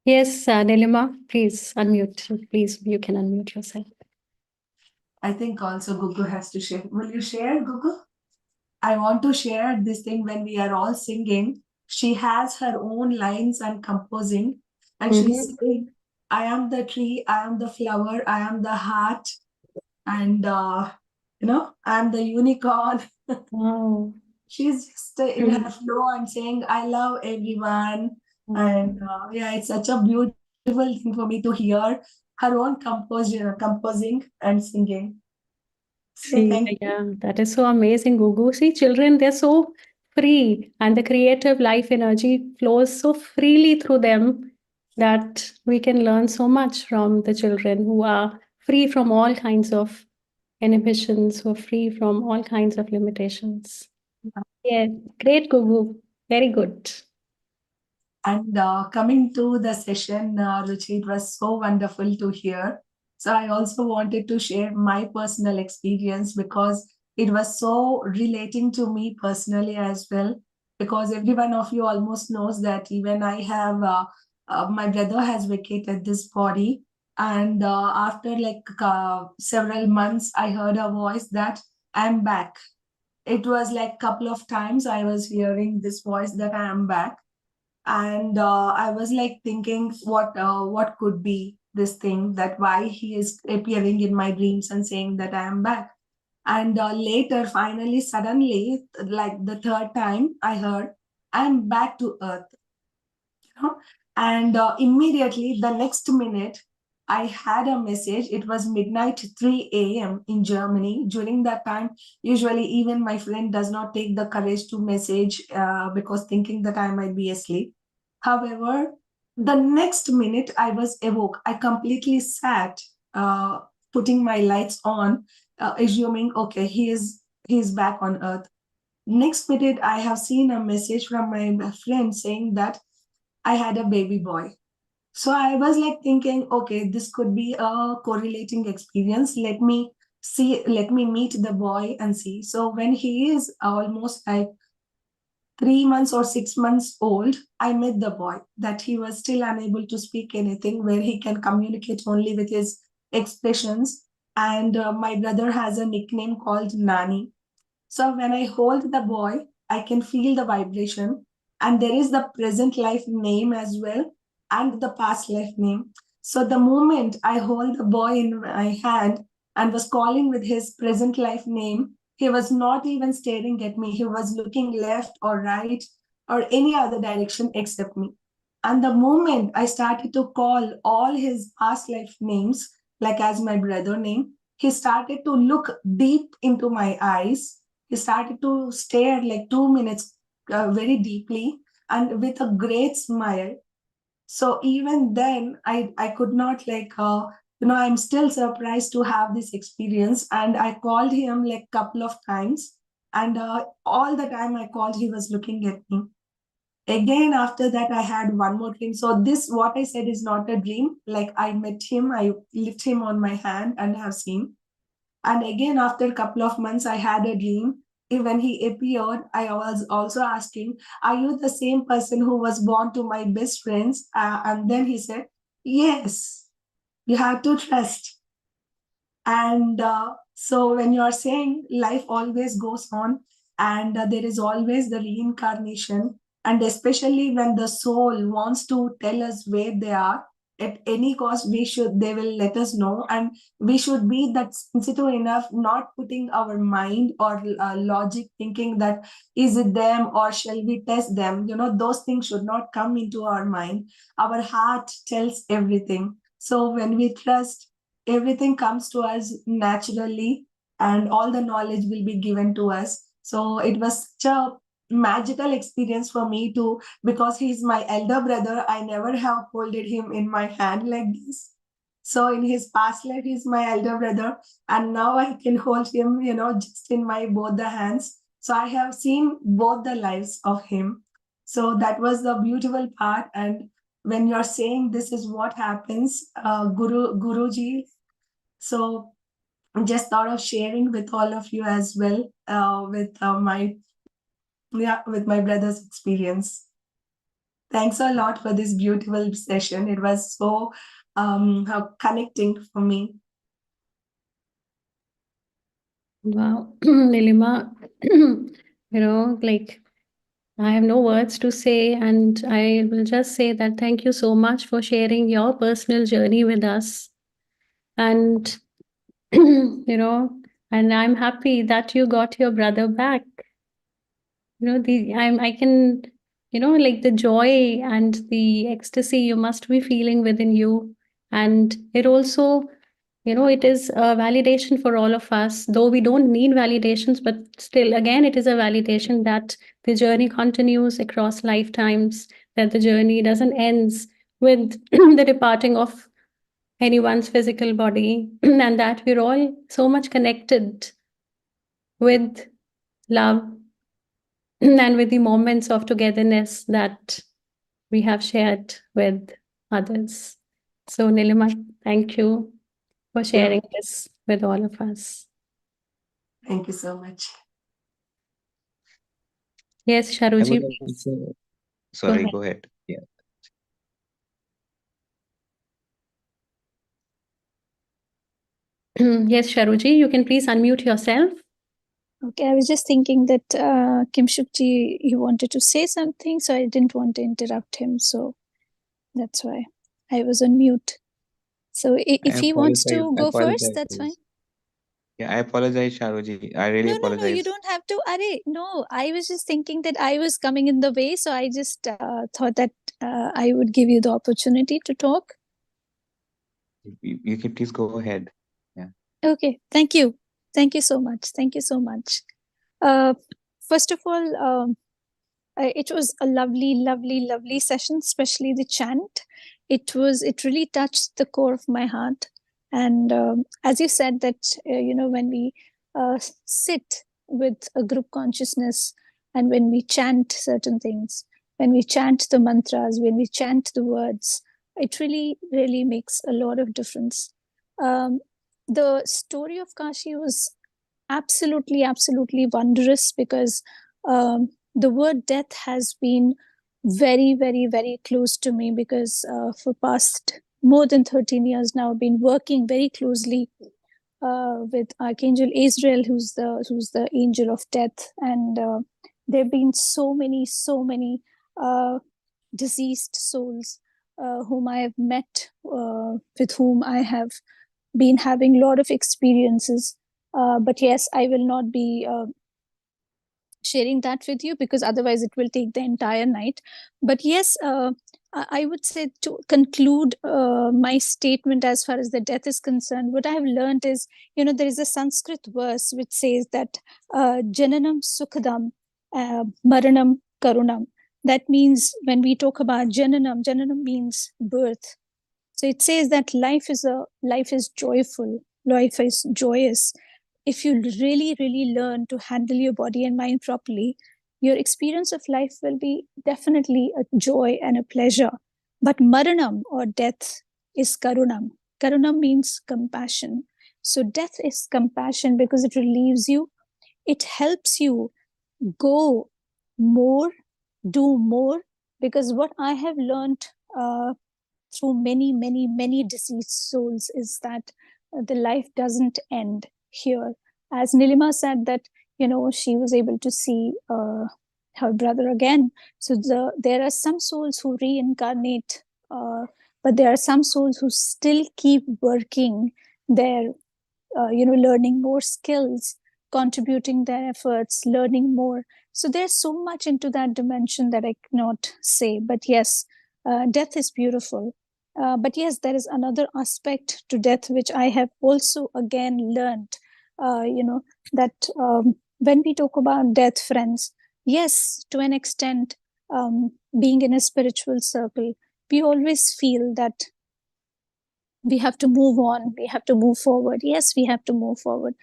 Yes, Nilima, please unmute. Please, you can unmute yourself. I think also Gugu has to share. Will you share, Gugu? I want to share this thing when we are all singing. She has her own lines and composing, and she's saying, I am the tree, I am the flower, I am the heart, and I am the unicorn. Wow. She's just in her flow and saying, I love everyone. And yeah, it's such a beautiful thing for me to hear her own composing and singing. So See, thank you. yeah, that is so amazing, Gugu. See, children, they're so free, and the creative life energy flows so freely through them that we can learn so much from the children who are free from all kinds of inhibitions, who are free from all kinds of limitations. Yeah, great, Gugu. Very good. And coming to the session, Ruchi, it was so wonderful to hear. So I also wanted to share my personal experience because it was so relating to me personally as well. Because every one of you almost knows that even I have, my brother has vacated this body. And after several months, I heard a voice that I'm back. It was like couple of times I was hearing this voice that I am back, and I was like thinking what could be this thing, that why he is appearing in my dreams and saying that I am back. And later, finally, suddenly, like the third time I heard, I'm back to earth. And immediately the next minute I had a message. It was midnight 3 a.m. in Germany. During that time, usually even my friend does not take the courage to message because thinking that I might be asleep. However, the next minute I was awoke. I completely sat, putting my lights on, assuming, okay, he is back on earth. Next minute, I have seen a message from my friend saying that I had a baby boy. So I was like thinking, okay, this could be a correlating experience. Let me meet the boy and see. So when he is almost like 3 months or 6 months old, I met the boy, that he was still unable to speak anything, where he can communicate only with his expressions. and my brother has a nickname called Nani. So when I hold the boy, I can feel the vibration, and there is the present life name as well, and the past life name. So the moment I hold the boy in my hand and was calling with his present life name, he was not even staring at me. He was looking left or right or any other direction except me. And the moment I started to call all his past life names, like as my brother name, he started to look deep into my eyes. He started to stare like 2 minutes very deeply and with a great smile. So even then, I could not I'm still surprised to have this experience. And I called him like couple of times, and all the time I called, he was looking at me. Again, after that, I had one more dream. So this, what I said, is not a dream. Like I met him, I lift him on my hand and have seen. And again, after a couple of months, I had a dream. When he appeared, I was also asking, "Are you the same person who was born to my best friends?" And then he said, "Yes, you have to trust." And so when you are saying life always goes on, and there is always the reincarnation, and especially when the soul wants to tell us where they are, at any cost, they will let us know, and we should be that sensitive enough, not putting our mind or logic thinking that is it them or shall we test them. Those things should not come into our mind. Our heart tells everything. So when we trust, everything comes to us naturally, and all the knowledge will be given to us. So it was such a magical experience for me too, because he's my elder brother. I never have holded him in my hand like this. So in his past life, he's my elder brother, and now I can hold him, just in my both the hands. So I have seen both the lives of him. So that was the beautiful part. And when you're saying this is what happens, Guruji, so just thought of sharing with all of you as well, with my brother's experience. Thanks a lot for this beautiful session. It was so connecting for me. Wow, Nilima, I have no words to say, and I will just say that thank you so much for sharing your personal journey with us. And, and I'm happy that you got your brother back. I can, like the joy and the ecstasy you must be feeling within you. And it also, it is a validation for all of us, though we don't need validations, but still, again, it is a validation that the journey continues across lifetimes, that the journey doesn't ends with the departing of anyone's physical body, and that we're all so much connected with love and with the moments of togetherness that we have shared with others. So, Nilima, thank you for sharing this with all of us. Thank you so much. Yes, I would Sharuji, like to please. say, sorry, go ahead. Yeah. Yes, Sharuji, you can please unmute yourself. Okay, I was just thinking that Kimshukji, he wanted to say something, so I didn't want to interrupt him. So that's why I was on mute. So if he wants to go first, that's fine. Yeah, I apologize, Sharuji. I really No, apologize. you don't have to. No, I was just thinking that I was coming in the way, so I just thought that I would give you the opportunity to talk. You can please go ahead. Yeah. Okay, thank you. Thank you so much. Thank you so much. First of all, it was a lovely session, especially the chant. It really touched the core of my heart. And as you said that, when we sit with a group consciousness, and when we chant certain things, when we chant the mantras, when we chant the words, it really makes a lot of difference. The story of Kashi was absolutely wondrous, because the word death has been very close to me, because for past more than 13 years now, I've been working very closely with Archangel Israel, who's the angel of death, and there have been so many deceased souls whom I have met, with whom I have been having a lot of experiences. But yes, I will not be sharing that with you because otherwise it will take the entire night. But yes, I would say, to conclude my statement as far as the death is concerned, what I have learned is, there is a Sanskrit verse which says that Jananam Sukhadam, Maranam Karunam. That means when we talk about Jananam means birth. So it says that life is joyful, life is joyous. If you really learn to handle your body and mind properly, your experience of life will be definitely a joy and a pleasure. But maranam, or death, is karunam. Karunam means compassion. So death is compassion because it relieves you. It helps you go more, do more. Because what I have learned through many deceased souls is that the life doesn't end here. As Nilima said, that she was able to see her brother again. So there are some souls who reincarnate, but there are some souls who still keep working their learning more skills, contributing their efforts, learning more. So there's so much into that dimension that I cannot say. But yes, death is beautiful. But yes, there is another aspect to death which I have also again learned. That when we talk about death, friends, yes, to an extent, being in a spiritual circle, we always feel that we have to move on, we have to move forward. Yes, we have to move forward,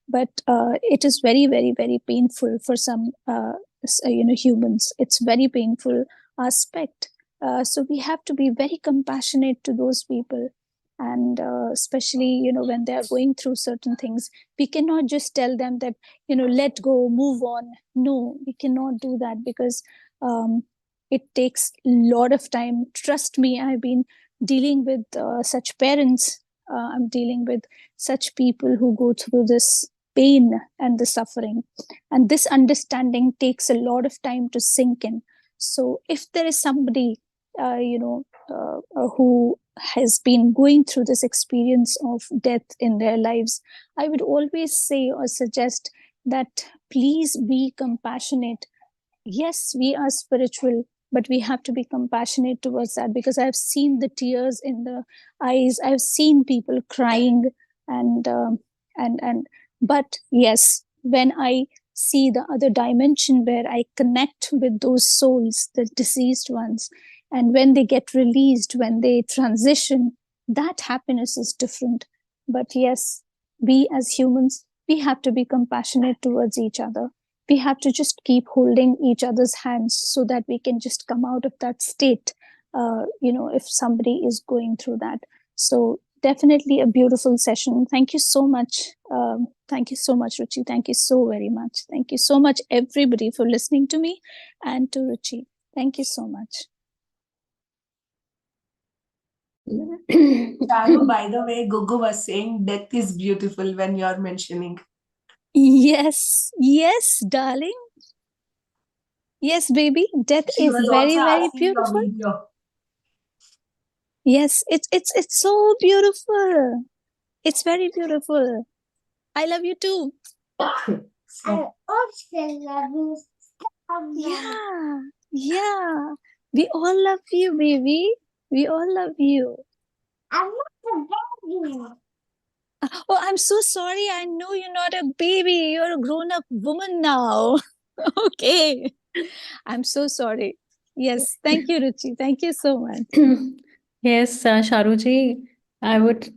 but it is very painful for some humans. It's very painful aspect. So we have to be very compassionate to those people, and especially when they are going through certain things, we cannot just tell them that let go, move on. No, we cannot do that, because it takes a lot of time. Trust me, I've been dealing with such parents. I'm dealing with such people who go through this pain and the suffering, and this understanding takes a lot of time to sink in. So if there is somebody who has been going through this experience of death in their lives, I would always say or suggest that please be compassionate. Yes, we are spiritual, but we have to be compassionate towards that, because I've seen the tears in the eyes, I've seen people crying, and but yes, when I see the other dimension where I connect with those souls, the deceased ones, and when they get released, when they transition, that happiness is different. But yes, we as humans, we have to be compassionate towards each other. We have to just keep holding each other's hands so that we can just come out of that state, if somebody is going through that. So definitely a beautiful session. Thank you so much. Thank you so much, Ruchi. Thank you so very much. Thank you so much, everybody, for listening to me, and to Ruchi. Thank you so much. Charu, by the way, Gugu was saying death is beautiful when you're mentioning. Yes, darling. Yes, baby, death She is was very also asking your beautiful. video. Yes, it's so beautiful. It's very beautiful. I love you too. I also love you. Yeah. We all love you, baby. We all love you. I'm not a baby. Oh, I'm so sorry. I know you're not a baby. You're a grown-up woman now. Okay. I'm so sorry. Yes. Thank you, Ruchi. Thank you so much. Yes, Sharuji, I would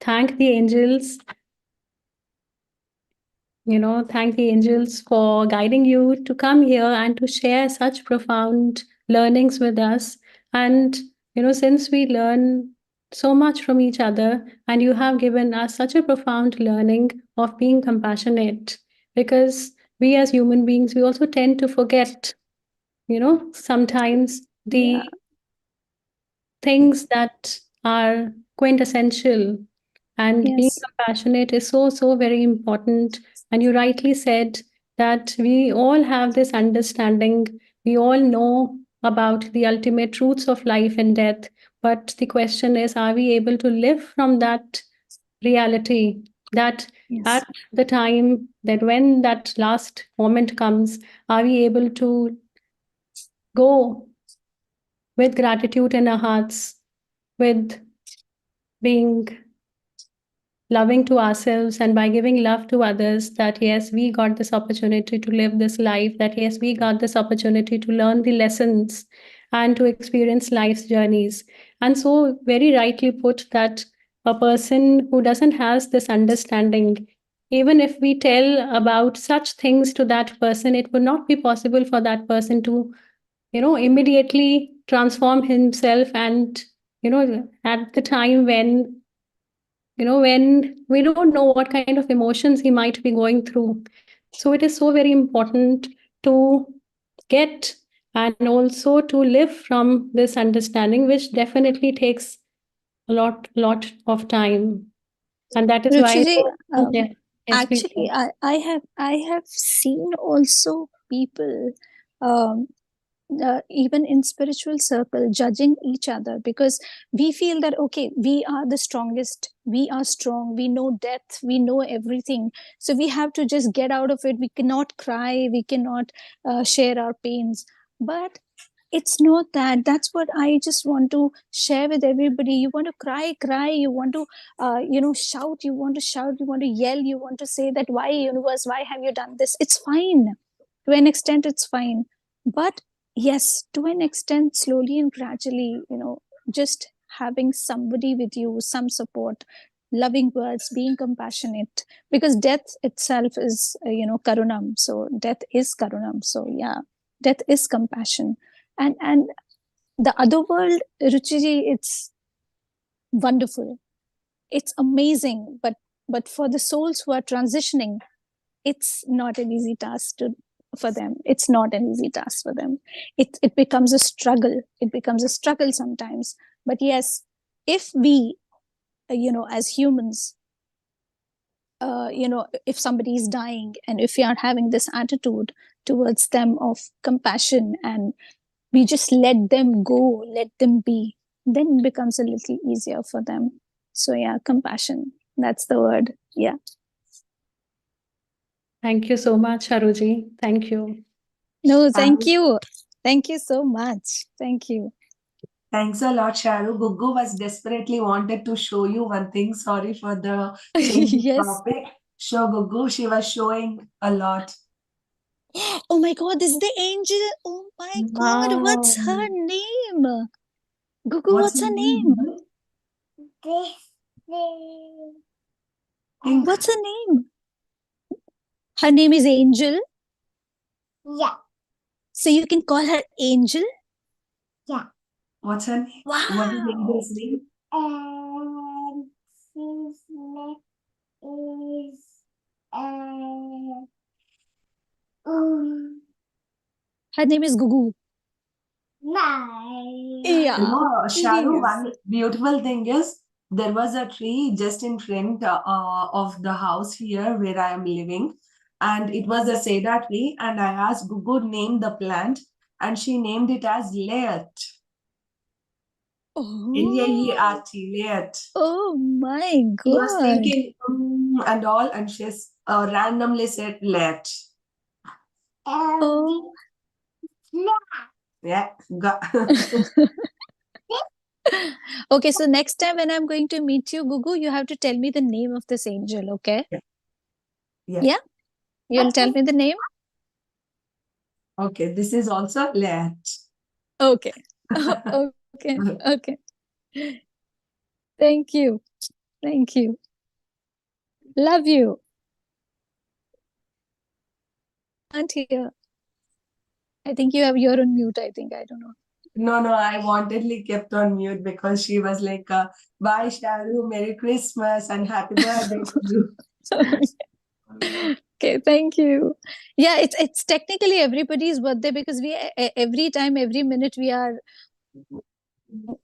thank the angels, thank the angels for guiding you to come here and to share such profound learnings with us. And, since we learn so much from each other, and you have given us such a profound learning of being compassionate, because we as human beings, we also tend to forget, sometimes the Yeah. things that are quintessential And being Yes. compassionate is so, so very important. And you rightly said that we all have this understanding. We all know about the ultimate truths of life and death. But the question is, are we able to live from that reality? That Yes. at the time that when that last moment comes, are we able to go with gratitude in our hearts, with being loving to ourselves, and by giving love to others, that yes, we got this opportunity to live this life, that yes, we got this opportunity to learn the lessons and to experience life's journeys. And so very rightly put that a person who doesn't has this understanding, even if we tell about such things to that person, it would not be possible for that person to immediately transform himself. And at the time when we don't know what kind of emotions he might be going through. So it is so very important to get and also to live from this understanding, which definitely takes a lot of time. And that is why Ruchiji, yeah, yes, please. actually, I have seen also people, um, even in spiritual circle, judging each other because we feel that okay, we are the strongest, we are strong, we know death, we know everything, so we have to just get out of it. We cannot cry, we cannot share our pains. But it's not that. That's what I just want to share with everybody. You want to cry, you want to shout, you want to shout, you want to yell, you want to say that why, universe, why have you done this? It's fine. To an extent it's fine. But yes, to an extent, slowly and gradually, just having somebody with you, some support, loving words, being compassionate, because death itself is karunam. So death is karunam. So yeah, death is compassion. And the other world, Ruchiji, it's wonderful, it's amazing, but for the souls who are transitioning, it's not an easy task for them. It's not an easy task for them. It becomes a struggle. It becomes a struggle sometimes. But yes, if we as humans, if somebody is dying, and if we are having this attitude towards them of compassion, and we just let them go, let them be, then it becomes a little easier for them. So yeah, compassion, that's the word. Yeah. Thank you so much, Haruji. Thank you. No, thank you. Thank you so much. Thank you. Thanks a lot, Sharu. Gugu was desperately wanted to show you one thing. Sorry for the change of Yes. topic. Show Gugu. She was showing a lot. Oh my God, this is the angel. Oh my God, what's her name? Gugu, what's her name? What's her name? Her name is Angel. Yeah. So you can call her Angel? Yeah. What's her name? Wow. What is Angel's name? And his name is Her name is Gugu. nice. Yeah. Sharu, Yes. one beautiful thing is there was a tree just in front of the house here where I am living, and it was a cedar tree. And I asked Gugu name the plant, and she named it as Laert. Laert, Laert. Oh my She was God. thinking and all, and she's randomly said Laert. Oh. Yeah. Okay, so next time when I'm going to meet you, Gugu, you have to tell me the name of this angel, okay? Yeah? You'll tell me the name? Okay, this is also Laert. Okay. Okay. Okay. Thank you. Thank you. Love you. Can't hear. I think you're on mute, I think. I don't know. No, I wantedly kept on mute because she was like, bye, Sharu, Merry Christmas and Happy Birthday to you. Okay, thank you. Yeah, it's technically everybody's birthday because we every time, every minute we are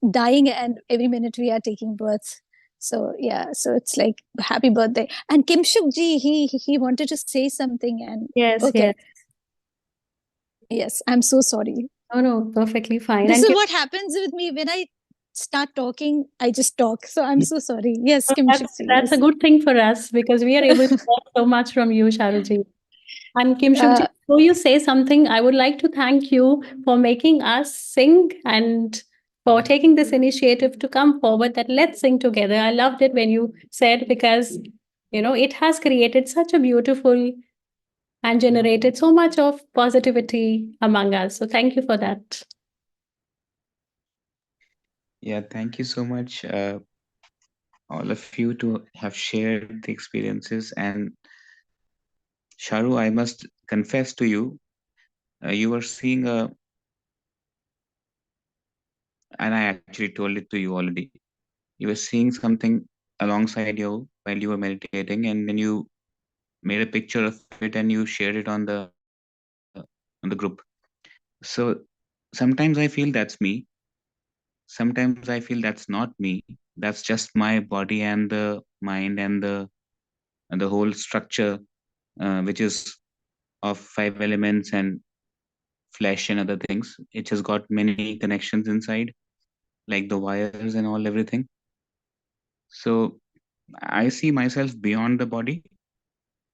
dying, and every minute we are taking birth. So yeah, so it's like happy birthday. And Kimshuk ji, he wanted to say something, and Yes, okay, yes. yes, I'm so sorry. Oh, no, perfectly fine. This And is what happens with me when I start talking. I just talk. So I'm so sorry. Yes, Kimshuk ji. that's a Yes. good thing for us because we are able to learn so much from you, Sharuji. And Kimshukji, before you say something, I would like to thank you for making us sing and for taking this initiative to come forward that let's sing together. I loved it when you said because it has created such a beautiful and generated so much of positivity among us. So thank you for that. Yeah, thank you so much, all of you, to have shared the experiences. And Sharu, I must confess to you, you were seeing and I actually told it to you already. You were seeing something alongside you while you were meditating, and then you made a picture of it and you shared it on the group. So sometimes I feel that's me. Sometimes I feel that's not me. That's just my body and the mind and the whole structure, which is of five elements and flesh and other things. It has got many connections inside, like the wires and all everything. So I see myself beyond the body,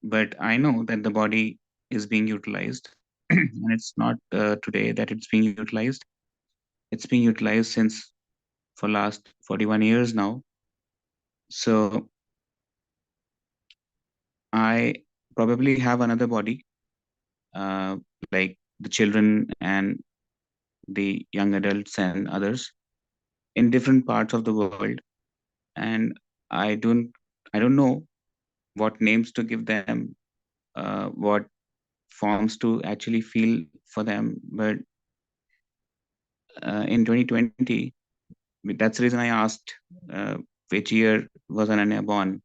but I know that the body is being utilized, and it's not today that it's being utilized. It's being utilized since for last 41 years now. So I probably have another body, uh, like the children and the young adults and others in different parts of the world, and I don't I don't know what names to give them, what forms to actually feel for them. But in 2020, that's the reason I asked uh, which year was Ananya born.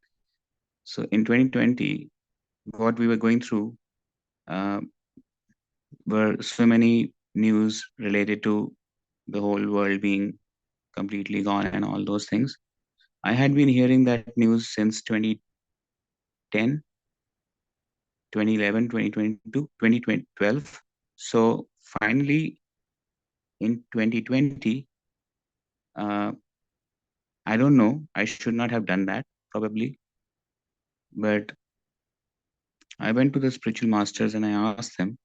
So in 2020, what we were going through uh, were so many news related to the whole world being completely gone and all those things. I had been hearing that news since 2010, 2011, 2022, 2012. So finally, in 2020, uh, I don't know, I should not have done that probably, but I went to the spiritual masters and I asked them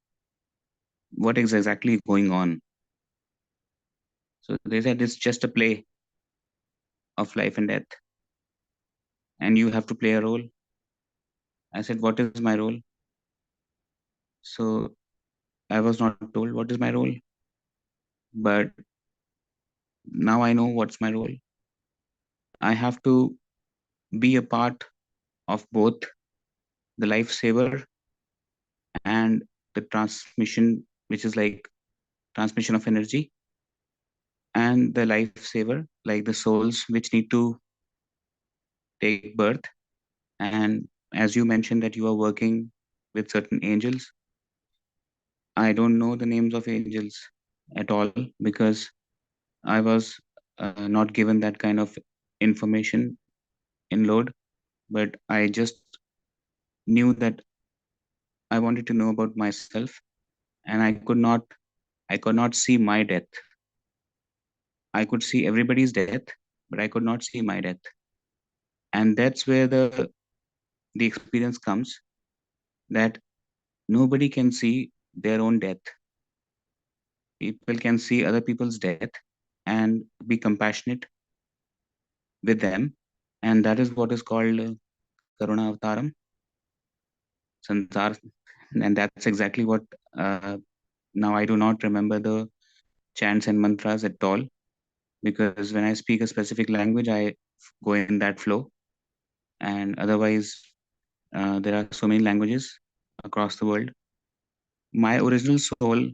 what is exactly going on. So they said it's just a play of life and death, and you have to play a role. I said, what is my role? So I was not told what is my role, but now I know what's my role. I have to be a part of both the lifesaver and the transmission, which is like transmission of energy, and the lifesaver, like the souls which need to take birth. And as you mentioned that you are working with certain angels, I don't know the names of angels at all because I was not given that kind of information in load. But I just knew that I wanted to know about myself, and I could not see my death. I could see everybody's death, but I could not see my death. And that's where the experience comes, that nobody can see their own death. People can see other people's death and be compassionate with them, and that is what is called Karuna Avtaram, Sansar, and that's exactly what. Uh, Now I do not remember the chants and mantras at all, because when I speak a specific language, I go in that flow, and otherwise, there are so many languages across the world. My original soul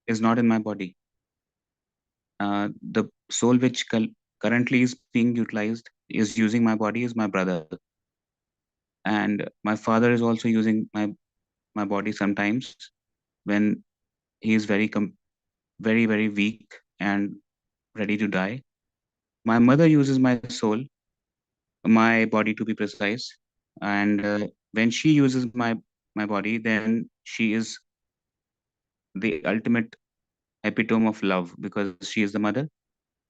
is not in my body. The soul which currently is being utilized is using my body is my brother, and my father is also using my body sometimes when he is very weak and ready to die. My mother uses my soul my body to be precise. And when she uses my body, then she is the ultimate epitome of love because she is the mother.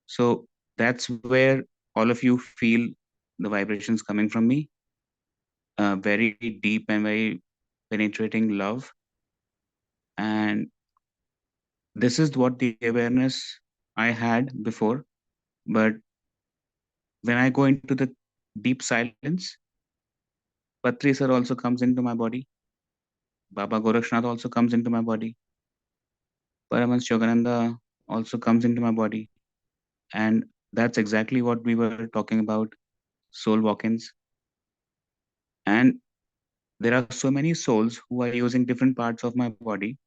So that's where all of you feel the vibrations coming from me, very deep and very penetrating love. And this is what the awareness I had before. But when I go into the deep silence, Patri sir also comes into my body. Baba Gorakshnath also comes into my body. Paramahansa Yogananda also comes into my body. And that's exactly what we were talking about, soul walk-ins. And there are so many souls who are using different parts of my body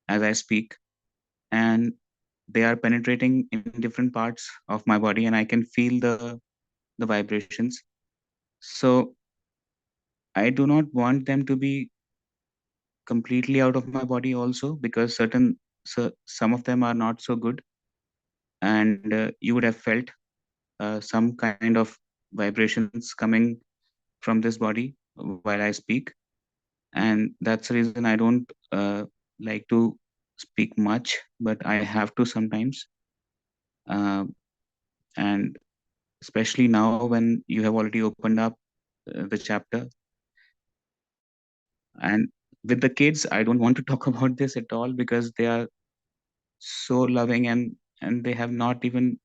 as I speak, and they are penetrating in different parts of my body, and I can feel the vibrations. So I do not want them to be completely out of my body also, because some of them are not so good, and you would have felt some kind of vibrations coming from this body while I speak. And that's the reason I don't like to speak much, but I have to sometimes. uh, and especially now when you have already opened up the chapter, and with the kids, I don't want to talk about this at all, because they are so loving, and they have not even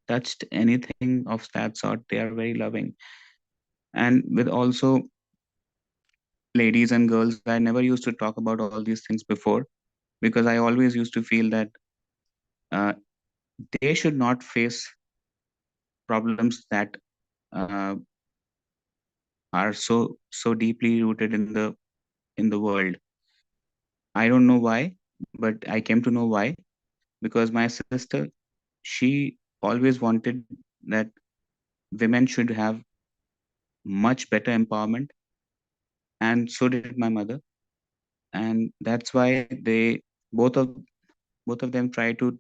touched anything of that sort. They are very loving. And with also ladies and girls, I never used to talk about all these things before, because I always used to feel that uh, they should not face problems that uh, are so deeply rooted in the world. I don't know why, but I came to know why, because my sister, she always wanted that women should have much better empowerment, and so did my mother. And that's why both of both of them try to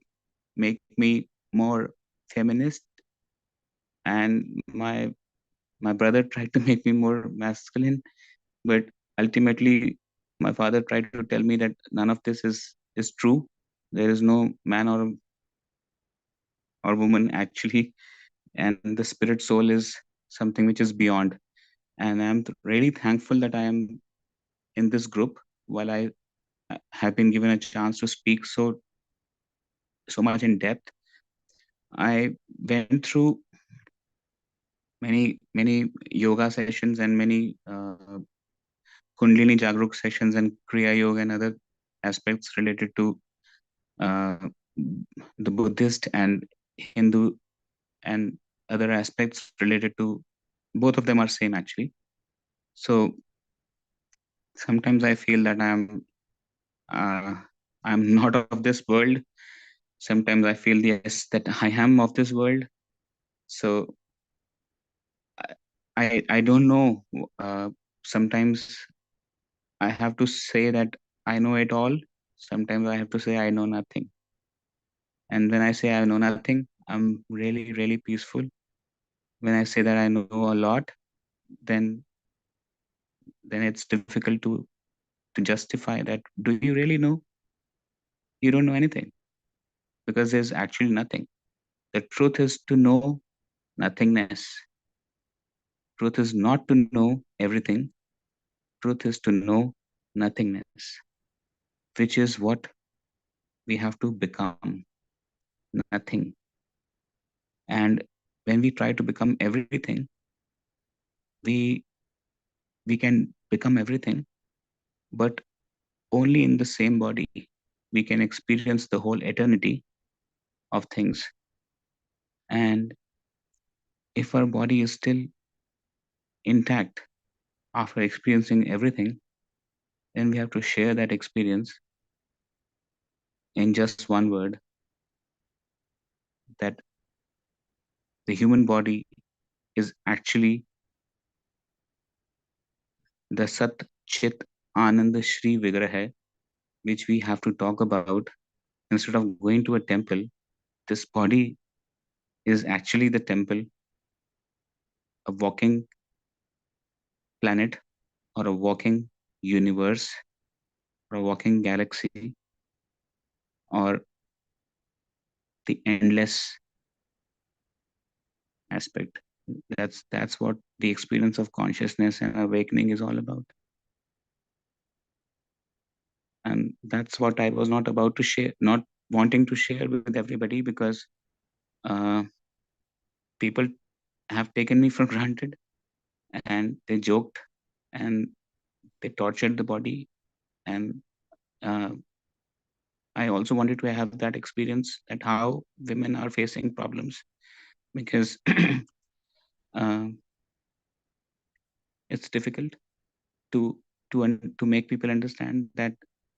make me more feminist, and my brother tried to make me more masculine. But ultimately, my father tried to tell me that none of this is true. There is no man or woman actually, and the spirit soul is something which is beyond. And I'm really thankful that I am in this group, while I have been given a chance to speak so much in depth. I went through many yoga sessions and many Kundalini Jagruk sessions and Kriya Yoga and other aspects related to uh, the Buddhist and Hindu, and other aspects related to both of them are same actually. So sometimes I feel that uh, I'm not of this world. Sometimes I feel, yes, that I am of this world. So I don't know. Sometimes I have to say that I know it all. Sometimes I have to say I know nothing. And when I say I know nothing, I'm really peaceful. When I say that I know a lot, then it's difficult to justify that. Do you really know? You don't know anything, because there's actually nothing. The truth is to know nothingness. Truth is not to know everything. Truth is to know nothingness, which is what we have to become, nothing. And when we try to become everything, we we can become everything, but only in the same body. We can experience the whole eternity of things. And if our body is still intact after experiencing everything, then we have to share that experience in just one word, that the human body is actually the Sat Chit Ananda Shri Vigraha, which we have to talk about. Instead of going to a temple, this body is actually the temple, a walking planet or a walking universe or a walking galaxy or the endless aspect. That's what the experience of consciousness and awakening is all about. And that's what I was not about to share, not wanting to share with everybody, because uh, people have taken me for granted, and they joked and they tortured the body. And uh, I also wanted to have that experience, that how women are facing problems, because uh, it's difficult to to make people understand that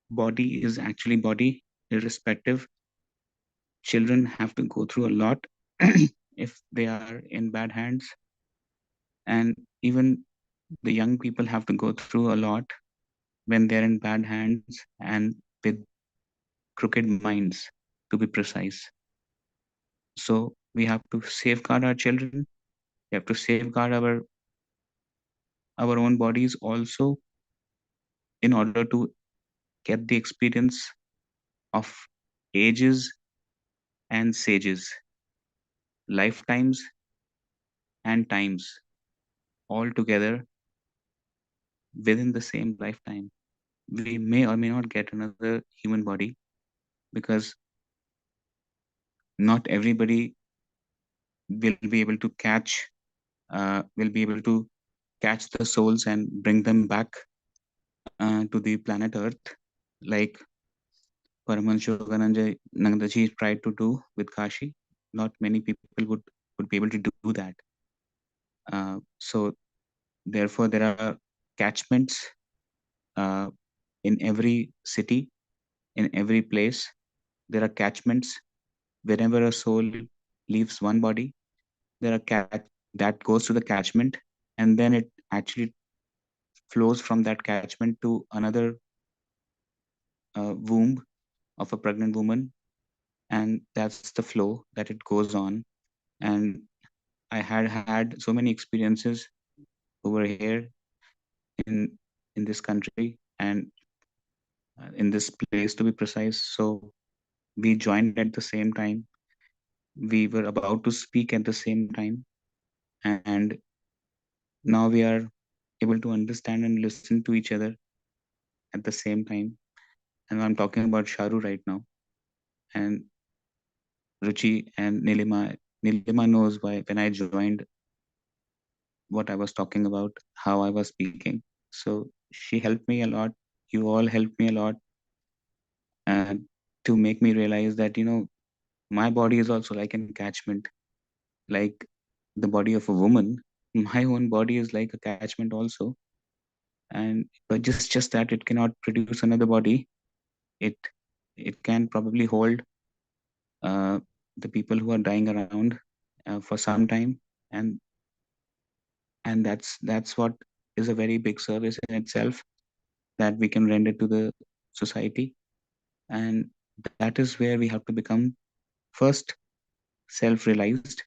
body is actually body, irrespective. Children have to go through a lot if they are in bad hands, and even the young people have to go through a lot when they're in bad hands and with crooked minds, to be precise. So we have to safeguard our children. We have to safeguard our own bodies also, in order to get the experience of ages and sages, lifetimes and times, all together within the same lifetime. We may or may not get another human body, because not everybody will be able to will be able to catch the souls and bring them back to the planet Earth, like Paramahansa Yogananda ji tried to do with Kashi. Not many people would be able to do that. So therefore, there are catchments uh, in every city, in every place. There are catchments whenever a soul leaves one body. There are that goes to the catchment, and then it actually flows from that catchment to another womb of a pregnant woman, and that's the flow that it goes on. And I had so many experiences over here in this country, and in this place, to be precise. So we joined at the same time. We were about to speak at the same time, and now we are able to understand and listen to each other at the same time. And I'm talking about Sharu right now, and Ruchi and Nilima. Nilima knows why when I joined, what I was talking about, how I was speaking. So she helped me a lot. You all helped me a lot, uh, to make me realize that, my body is also like an catchment, like the body of a woman. My own body is like a catchment also, and but just that it cannot produce another body. It it can probably hold uh, the people who are dying around for some time, and that's what is a very big service in itself, that we can render to the society. And that is where we have to become first self-realized,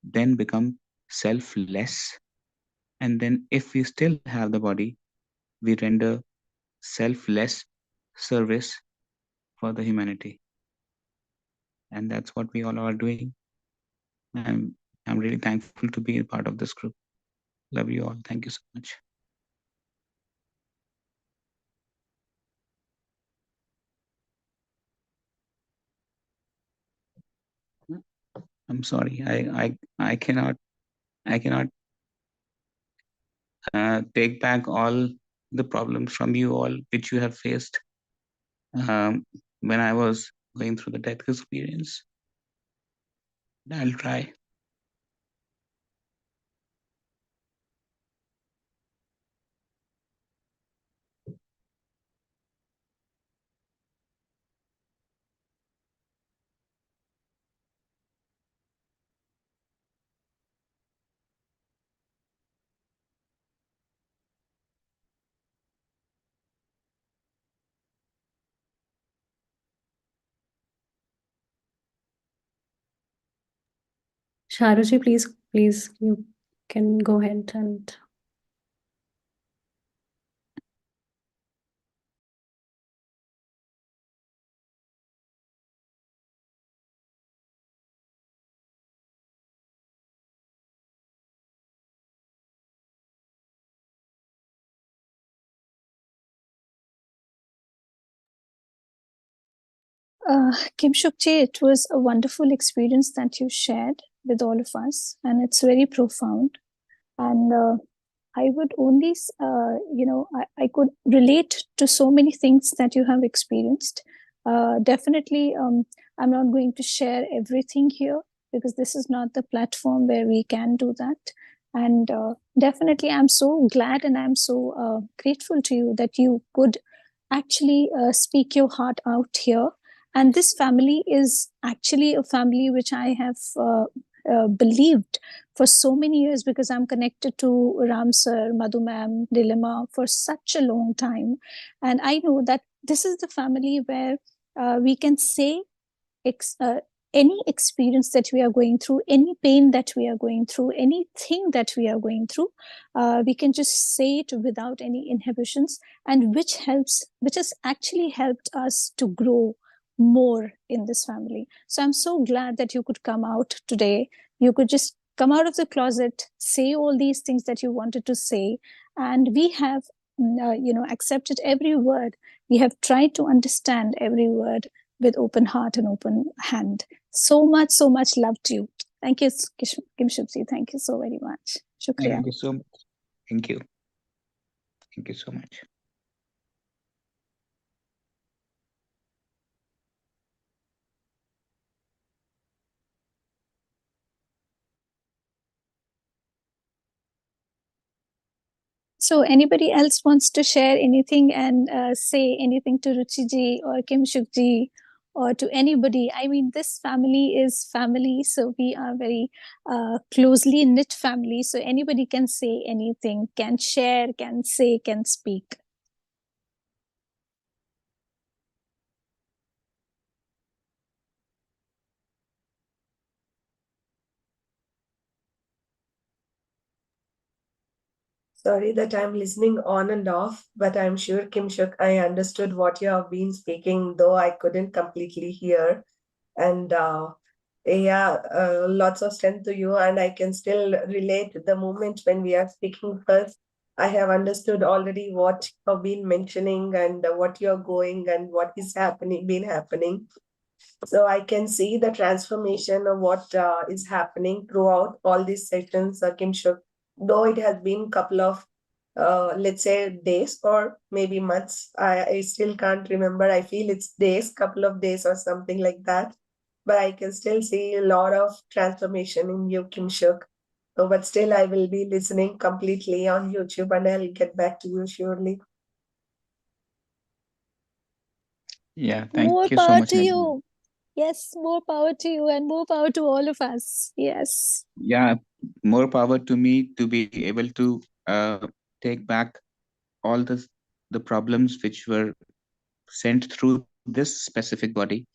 then become selfless, and then if we still have the body, we render selfless service for the humanity. And that's what we all are doing. I'm really thankful to be a part of this group. Love you all. Thank you so much. I'm sorry. I cannot take back all the problems from you all which you have faced um, when I was going through the death experience. I'll try. Sharuji, please, you. Can go ahead and Kim Shukji, it was a wonderful experience that you shared with all of us, and it's very profound. And I would only, I could relate to so many things that you have experienced. Definitely, I'm not going to share everything here because this is not the platform where we can do that. And definitely, I'm so glad and I'm so grateful to you that you could actually speak your heart out here. And this family is actually a family which I have believed for so many years because I'm connected to Ram Sir, Madhu Ma'am, Dilemma for such a long time. And I know that this is the family where we can say ex- uh, any experience that we are going through, any pain that we are going through, anything that we are going through, we can just say it without any inhibitions, and which has actually helped us to grow more in this family. So I'm so glad that you could come out today. You could just come out of the closet, say all these things that you wanted to say, and we have, accepted every word. We have tried to understand every word with open heart and open hand. So much love to you. Thank you, Kim Shubji. Thank you so very much. Shukriya. Thank you so much. Thank you. Thank you so much. So anybody else wants to share anything and say anything to Ruchi ji or Kim Shukji or to anybody? I mean, this family is family, so we are very closely knit family. So anybody can say anything, can share, can say, can speak. Sorry that I'm listening on and off, but I'm sure, Kim Shuk, I understood what you have been speaking, though I couldn't completely hear. And lots of strength to you. And I can still relate the moment when we are speaking first. I have understood already what you have been mentioning and what you're going and what is been happening. So I can see the transformation of what is happening throughout all these sessions, Kim Shuk. Though it has been couple of, let's say, days or maybe months, I still can't remember. I feel it's days, couple of days or something like that. But I can still see a lot of transformation in you, Kim Shuk. So, but still, I will be listening completely on YouTube and I'll get back to you surely. Yeah, thank More you so power much, to Nidhi. you. Yes, more power to you and more power to all of us. Yes. Yeah, more power to me to be able to take back all the problems which were sent through this specific body,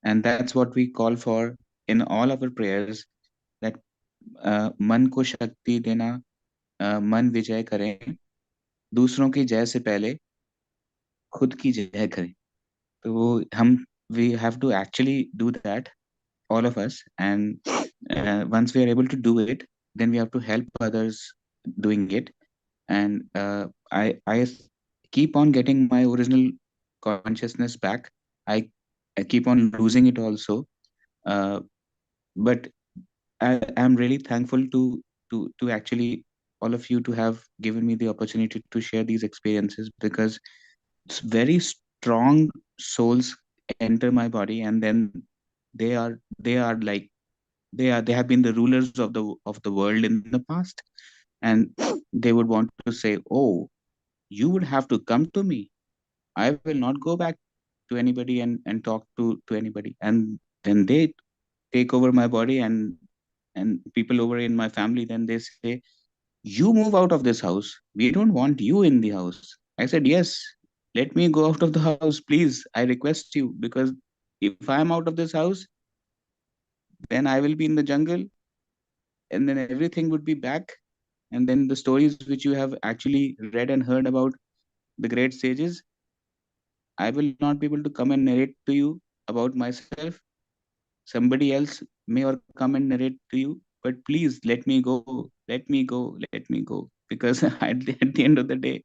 and that's what we call for in all our prayers, that मन को शक्ति देना, मन विजय करें, दूसरों की जय से पहले खुद की जय करें. तो वो हम we have to actually do that, all of us, and once we are able to do it, then we have to help others doing it. And I keep on getting my original consciousness back. I keep on losing it also, but I am really thankful to actually all of you to have given me the opportunity to share these experiences, because it's very strong souls enter my body, and then they are like they have been the rulers of the world in the past, and they would want to say, oh, you would have to come to me. I will not go back to anybody and talk to anybody. And then they take over my body, and people over in my family, then they say, you move out of this house. We don't want you in the house. I said, yes, let me go out of the house, please. I request you, because if I am out of this house, then I will be in the jungle, and then everything would be back. And then the stories which you have actually read and heard about the great sages, I will not be able to come and narrate to you about myself. Somebody else may or come and narrate to you, but please let me go, let me go, let me go. Because at the end of the day,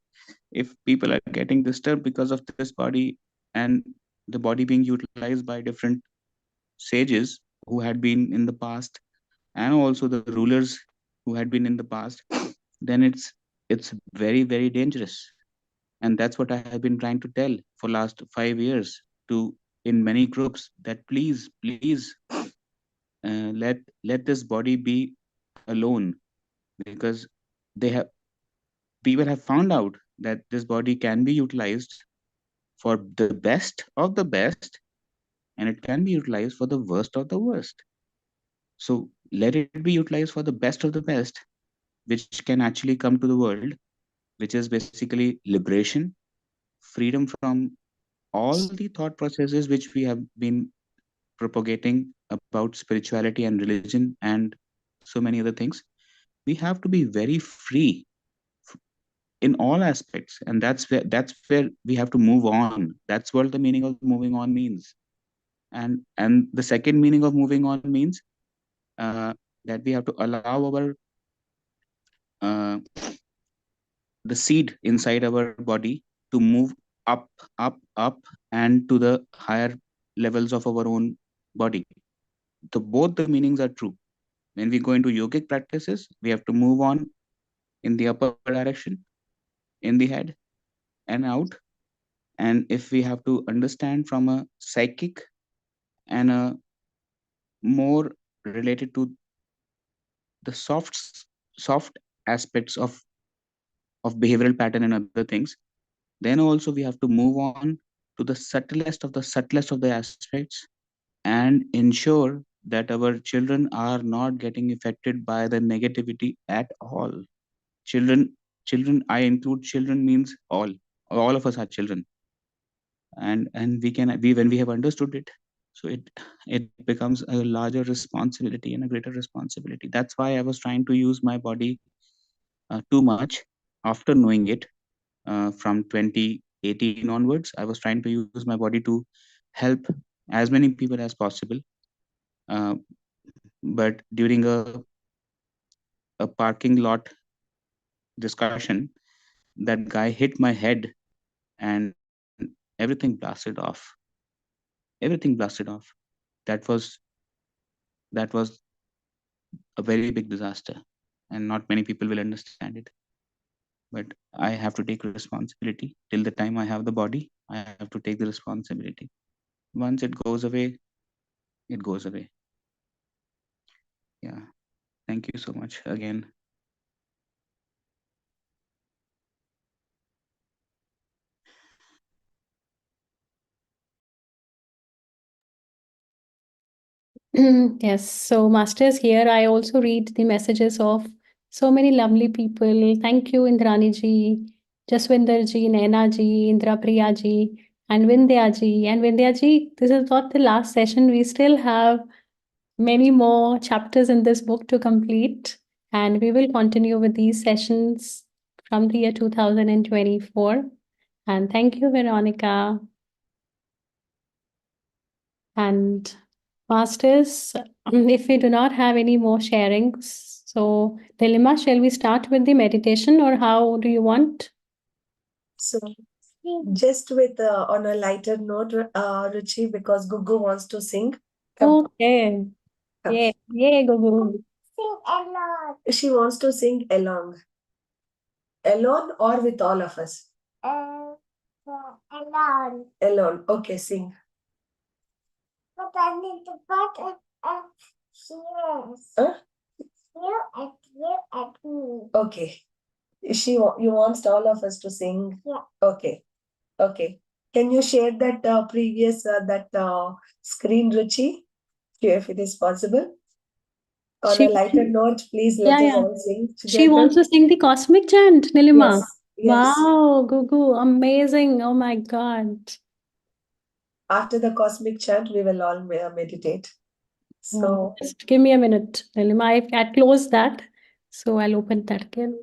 if people are getting disturbed because of this body and the body being utilized by different sages who had been in the past, and also the rulers who had been in the past, then it's very, very dangerous. And that's what I have been trying to tell for last 5 years to in many groups, that please let this body be alone. Because they have people have found out that this body can be utilized for the best of the best, and it can be utilized for the worst of the worst. So let it be utilized for the best of the best, which can actually come to the world, which is basically liberation, freedom from all the thought processes which we have been propagating about spirituality and religion and so many other things. We have to be very free in all aspects, and that's where we have to move on. That's what the meaning of moving on means. And the second meaning of moving on means that we have to allow our uh, the seed inside our body to move up, up, and to the higher levels of our own body. Both the meanings are true. When we go into yogic practices, we have to move on in the upper direction, in the head and out. And if we have to understand from a psychic and a more related to the soft aspects of behavioral pattern and other things, then also we have to move on to the subtlest of the aspects, and ensure that our children are not getting affected by the negativity at all. Children, I include children, means all of us are children. And we when we have understood it, so it becomes a larger responsibility and a greater responsibility. That's why I was trying to use my body too much. After knowing it from 2018 onwards, I was trying to use my body to help as many people as possible. uh, but during a parking lot discussion, that guy hit my head, and everything blasted off. Everything blasted off. That was that was a very big disaster, and not many people will understand it. But I have to take responsibility. Till the time I have the body, I have to take the responsibility. Once it goes away, it goes away. Yeah. Thank you so much again. Yes, so masters, here I also read the messages of so many lovely people. Thank you, Indrani ji, Jaswinder ji, Naina ji, Indra Priya ji, and Vindhya ji. And Vindhya ji, this is not the last session. We still have many more chapters in this book to complete, and we will continue with these sessions from the year 2024. And thank you, Veronica. And masters, if we do not have any more sharings, so Delima, shall we start with the meditation, or how do you want? So, just with on a lighter note, Ruchi, because Gugu wants to sing. Come. Okay. Come. Yay, Gugu. Sing along. She wants to sing along. Alone or with all of us? Alone. Alone. Okay, sing. But I need to put yes. Huh? You at me. Okay. You want all of us to sing? Yeah. Okay. Okay. Can you share that previous that screen, Ruchi, if it is possible? On a lighter note, please let us all sing together. She wants to sing the cosmic chant, Nilima. Yes. Wow, Gugu, amazing. Oh my God. After the cosmic chant, we will all meditate. So, Just give me a minute, Nilima. I closed that, so I'll open that again.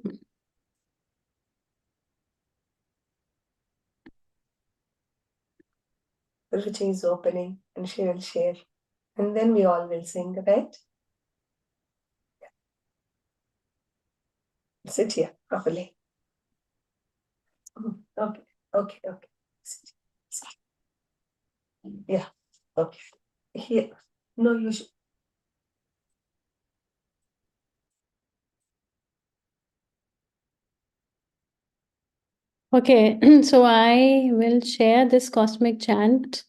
Ruchi is opening and she will share. And then we all will sing, right? Sit here properly. Okay, okay, okay. Sit, sit. Yeah, okay. Here. No, you should. Okay, so I will share this cosmic chant.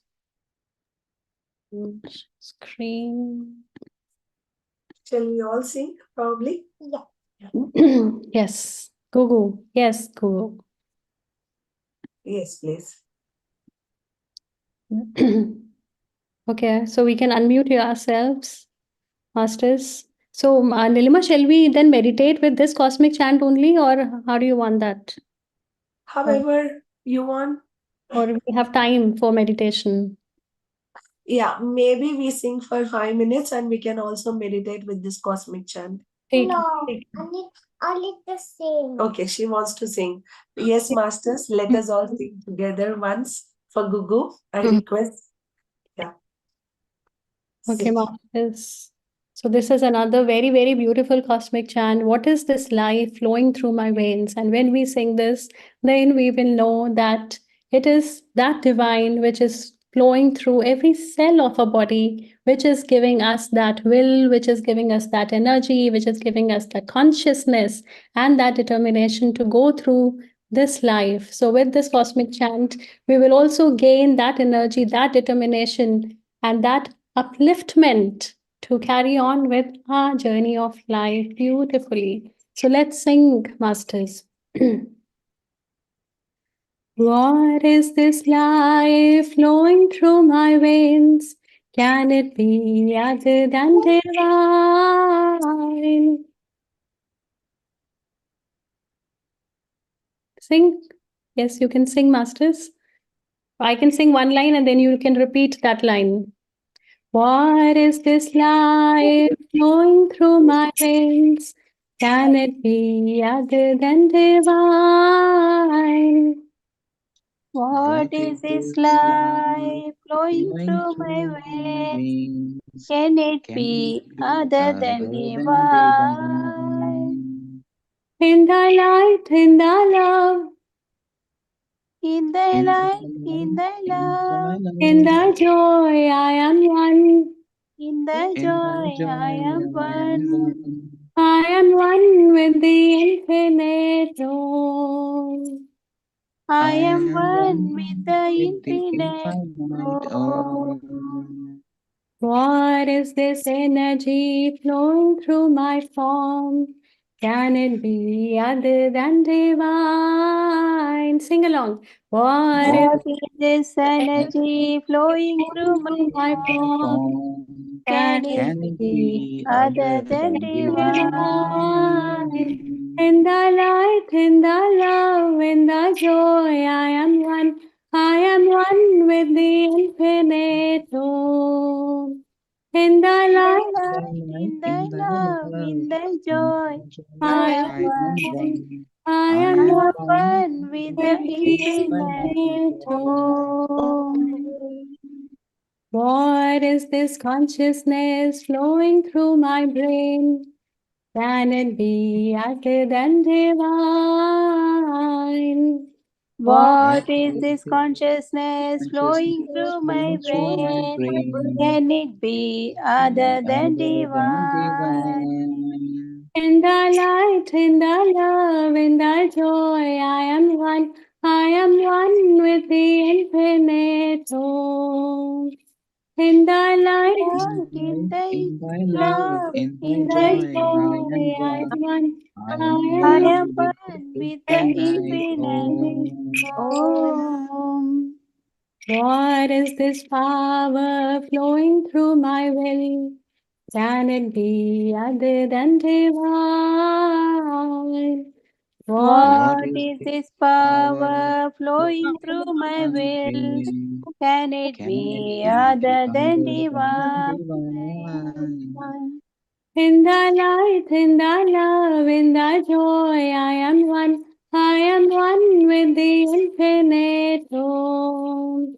Screen. Shall we all sing? Probably. Yeah. Yes, Gugu. Yes, Gugu. Yes, please. Okay, so we can unmute yourselves, masters. So, Nilima, shall we then meditate with this cosmic chant only, or how do you want that? However you want. Or we have time for meditation? Yeah, maybe we sing for 5 minutes and we can also meditate with this cosmic chant. No, I need the same. Okay, she wants to sing. Yes, masters, let us all sing together once for Gugu. I request. Yeah. Okay, Sit. masters. So this is another very, very beautiful cosmic chant. What is this life flowing through my veins? And when we sing this, then we will know that it is that divine which is flowing through every cell of our body, which is giving us that will, which is giving us that energy, which is giving us that consciousness and that determination to go through this life. So with this cosmic chant, we will also gain that energy, that determination, and that upliftment to carry on with our journey of life beautifully. So let's sing, masters. What is this life flowing through my veins? Can it be other than divine? Sing. Yes, you can sing, masters. I can sing one line and then you can repeat that line. What is this life flowing through my veins? Can it be other than divine? What is this life flowing through my veins? Can it be other than divine? In the light, in the love, In thy light, in thy love, in the joy, I am one. in thy joy, I am one. I am one with the infinite Lord. I am one with the infinite God. What is this energy flowing through my form? Can it be other than divine? Sing along. What is What is this energy flowing through my through my form? Can Can it it be other than be divine? divine? In the light, in the love, in the joy, I am one. I am one with the infinite Lord. In the light, In thy love, in thy joy, I I am am one. one. I I am am one one with the with the infinite infinite Lord. God. What is this consciousness flowing through my brain? Can it be other than divine? What is this consciousness flowing through my brain? Can it be other than divine? In the light, in the love, in the joy, I am one. I am one with the infinite Lord. In the light, In thy love, love, in in the thy joy, joy, I am one. I I am am one one with the with the infinite infinite Lord. Om. What is this power flowing through my will? Can it be other than divine? What is this power flowing through my will? Can it be other than divine? In the light, in the love, in the joy, I am one. I am one with the infinite home.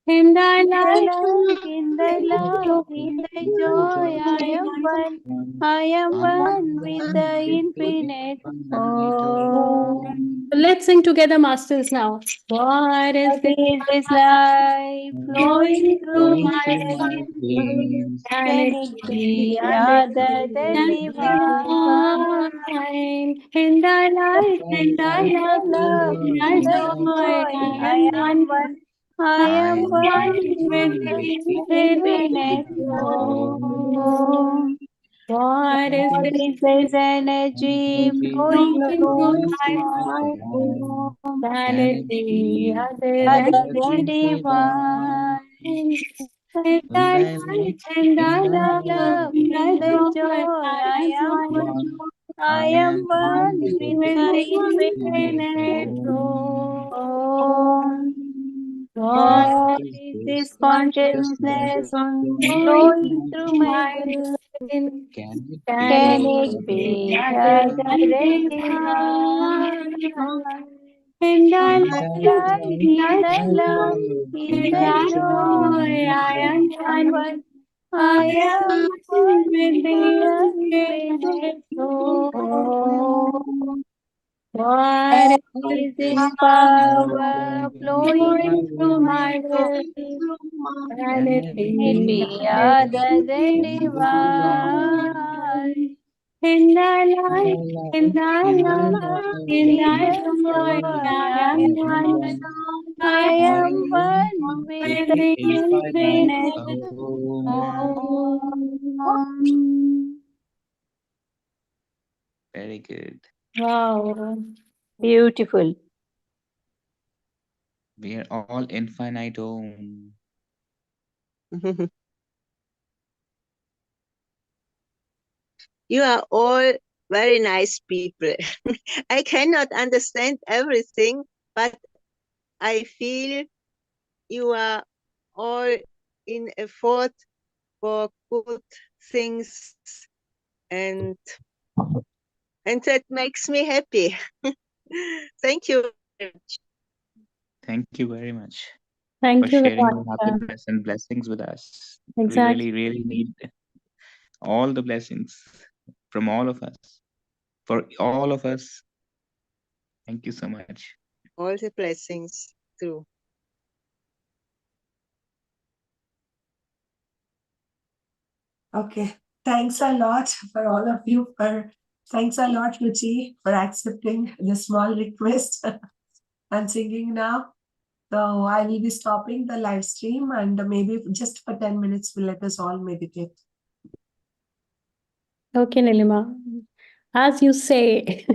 In the In the light, light, in the love, in the joy, I am one. I am one with the infinite home. let's sing together, masters, now. What is What this is this life flowing flowing through through my my veins? Can Can it it be be other other than than divine? divine? In the light, in the In the love, love, in in the the joy, joy, I I am am one. one. I I am am one one with with the the infinite infinite home. home. What is What this is this energy flowing flowing through through my my home? Can it be other than Other than divine. in the light, in the In the love, love, in in the the joy, joy, I I am am one. one. I am one with With the the infinite infinite home. What What is this consciousness going flowing through through my my will? brain? Can Can it it be be other other than than divine? divine? In the In the light, light, in in the the love, joy, in in the the joy, joy, I I am am one. one. I I am am one one with with the the infinite infinite soul. home. What is this Is this power flowing flowing through through my my will? will? Can it Can it be be other other than than divine? in the light, in In the the love, love, in in the the joy, joy, I I am am one. one. I I am am one with with the the infinite infinite home. home. Very good. Wow. Beautiful. We are all infinite home. You are all very nice people. I cannot understand everything, but I feel you are all in effort for good things, and that makes me happy. Thank you very much. Thank you very much for Thank you, sharing your Veronica. happiness and blessings with us. We Exactly. really, really need all the blessings from all of us. For all of us, thank you so much. All the blessings too. Okay. Thanks a lot for all of you. Thanks a lot, Ruchi, for accepting the small request and singing now. So I will be stopping the live stream, and maybe just for 10 minutes, we'll let us all meditate. Okay, Nilima. As you say.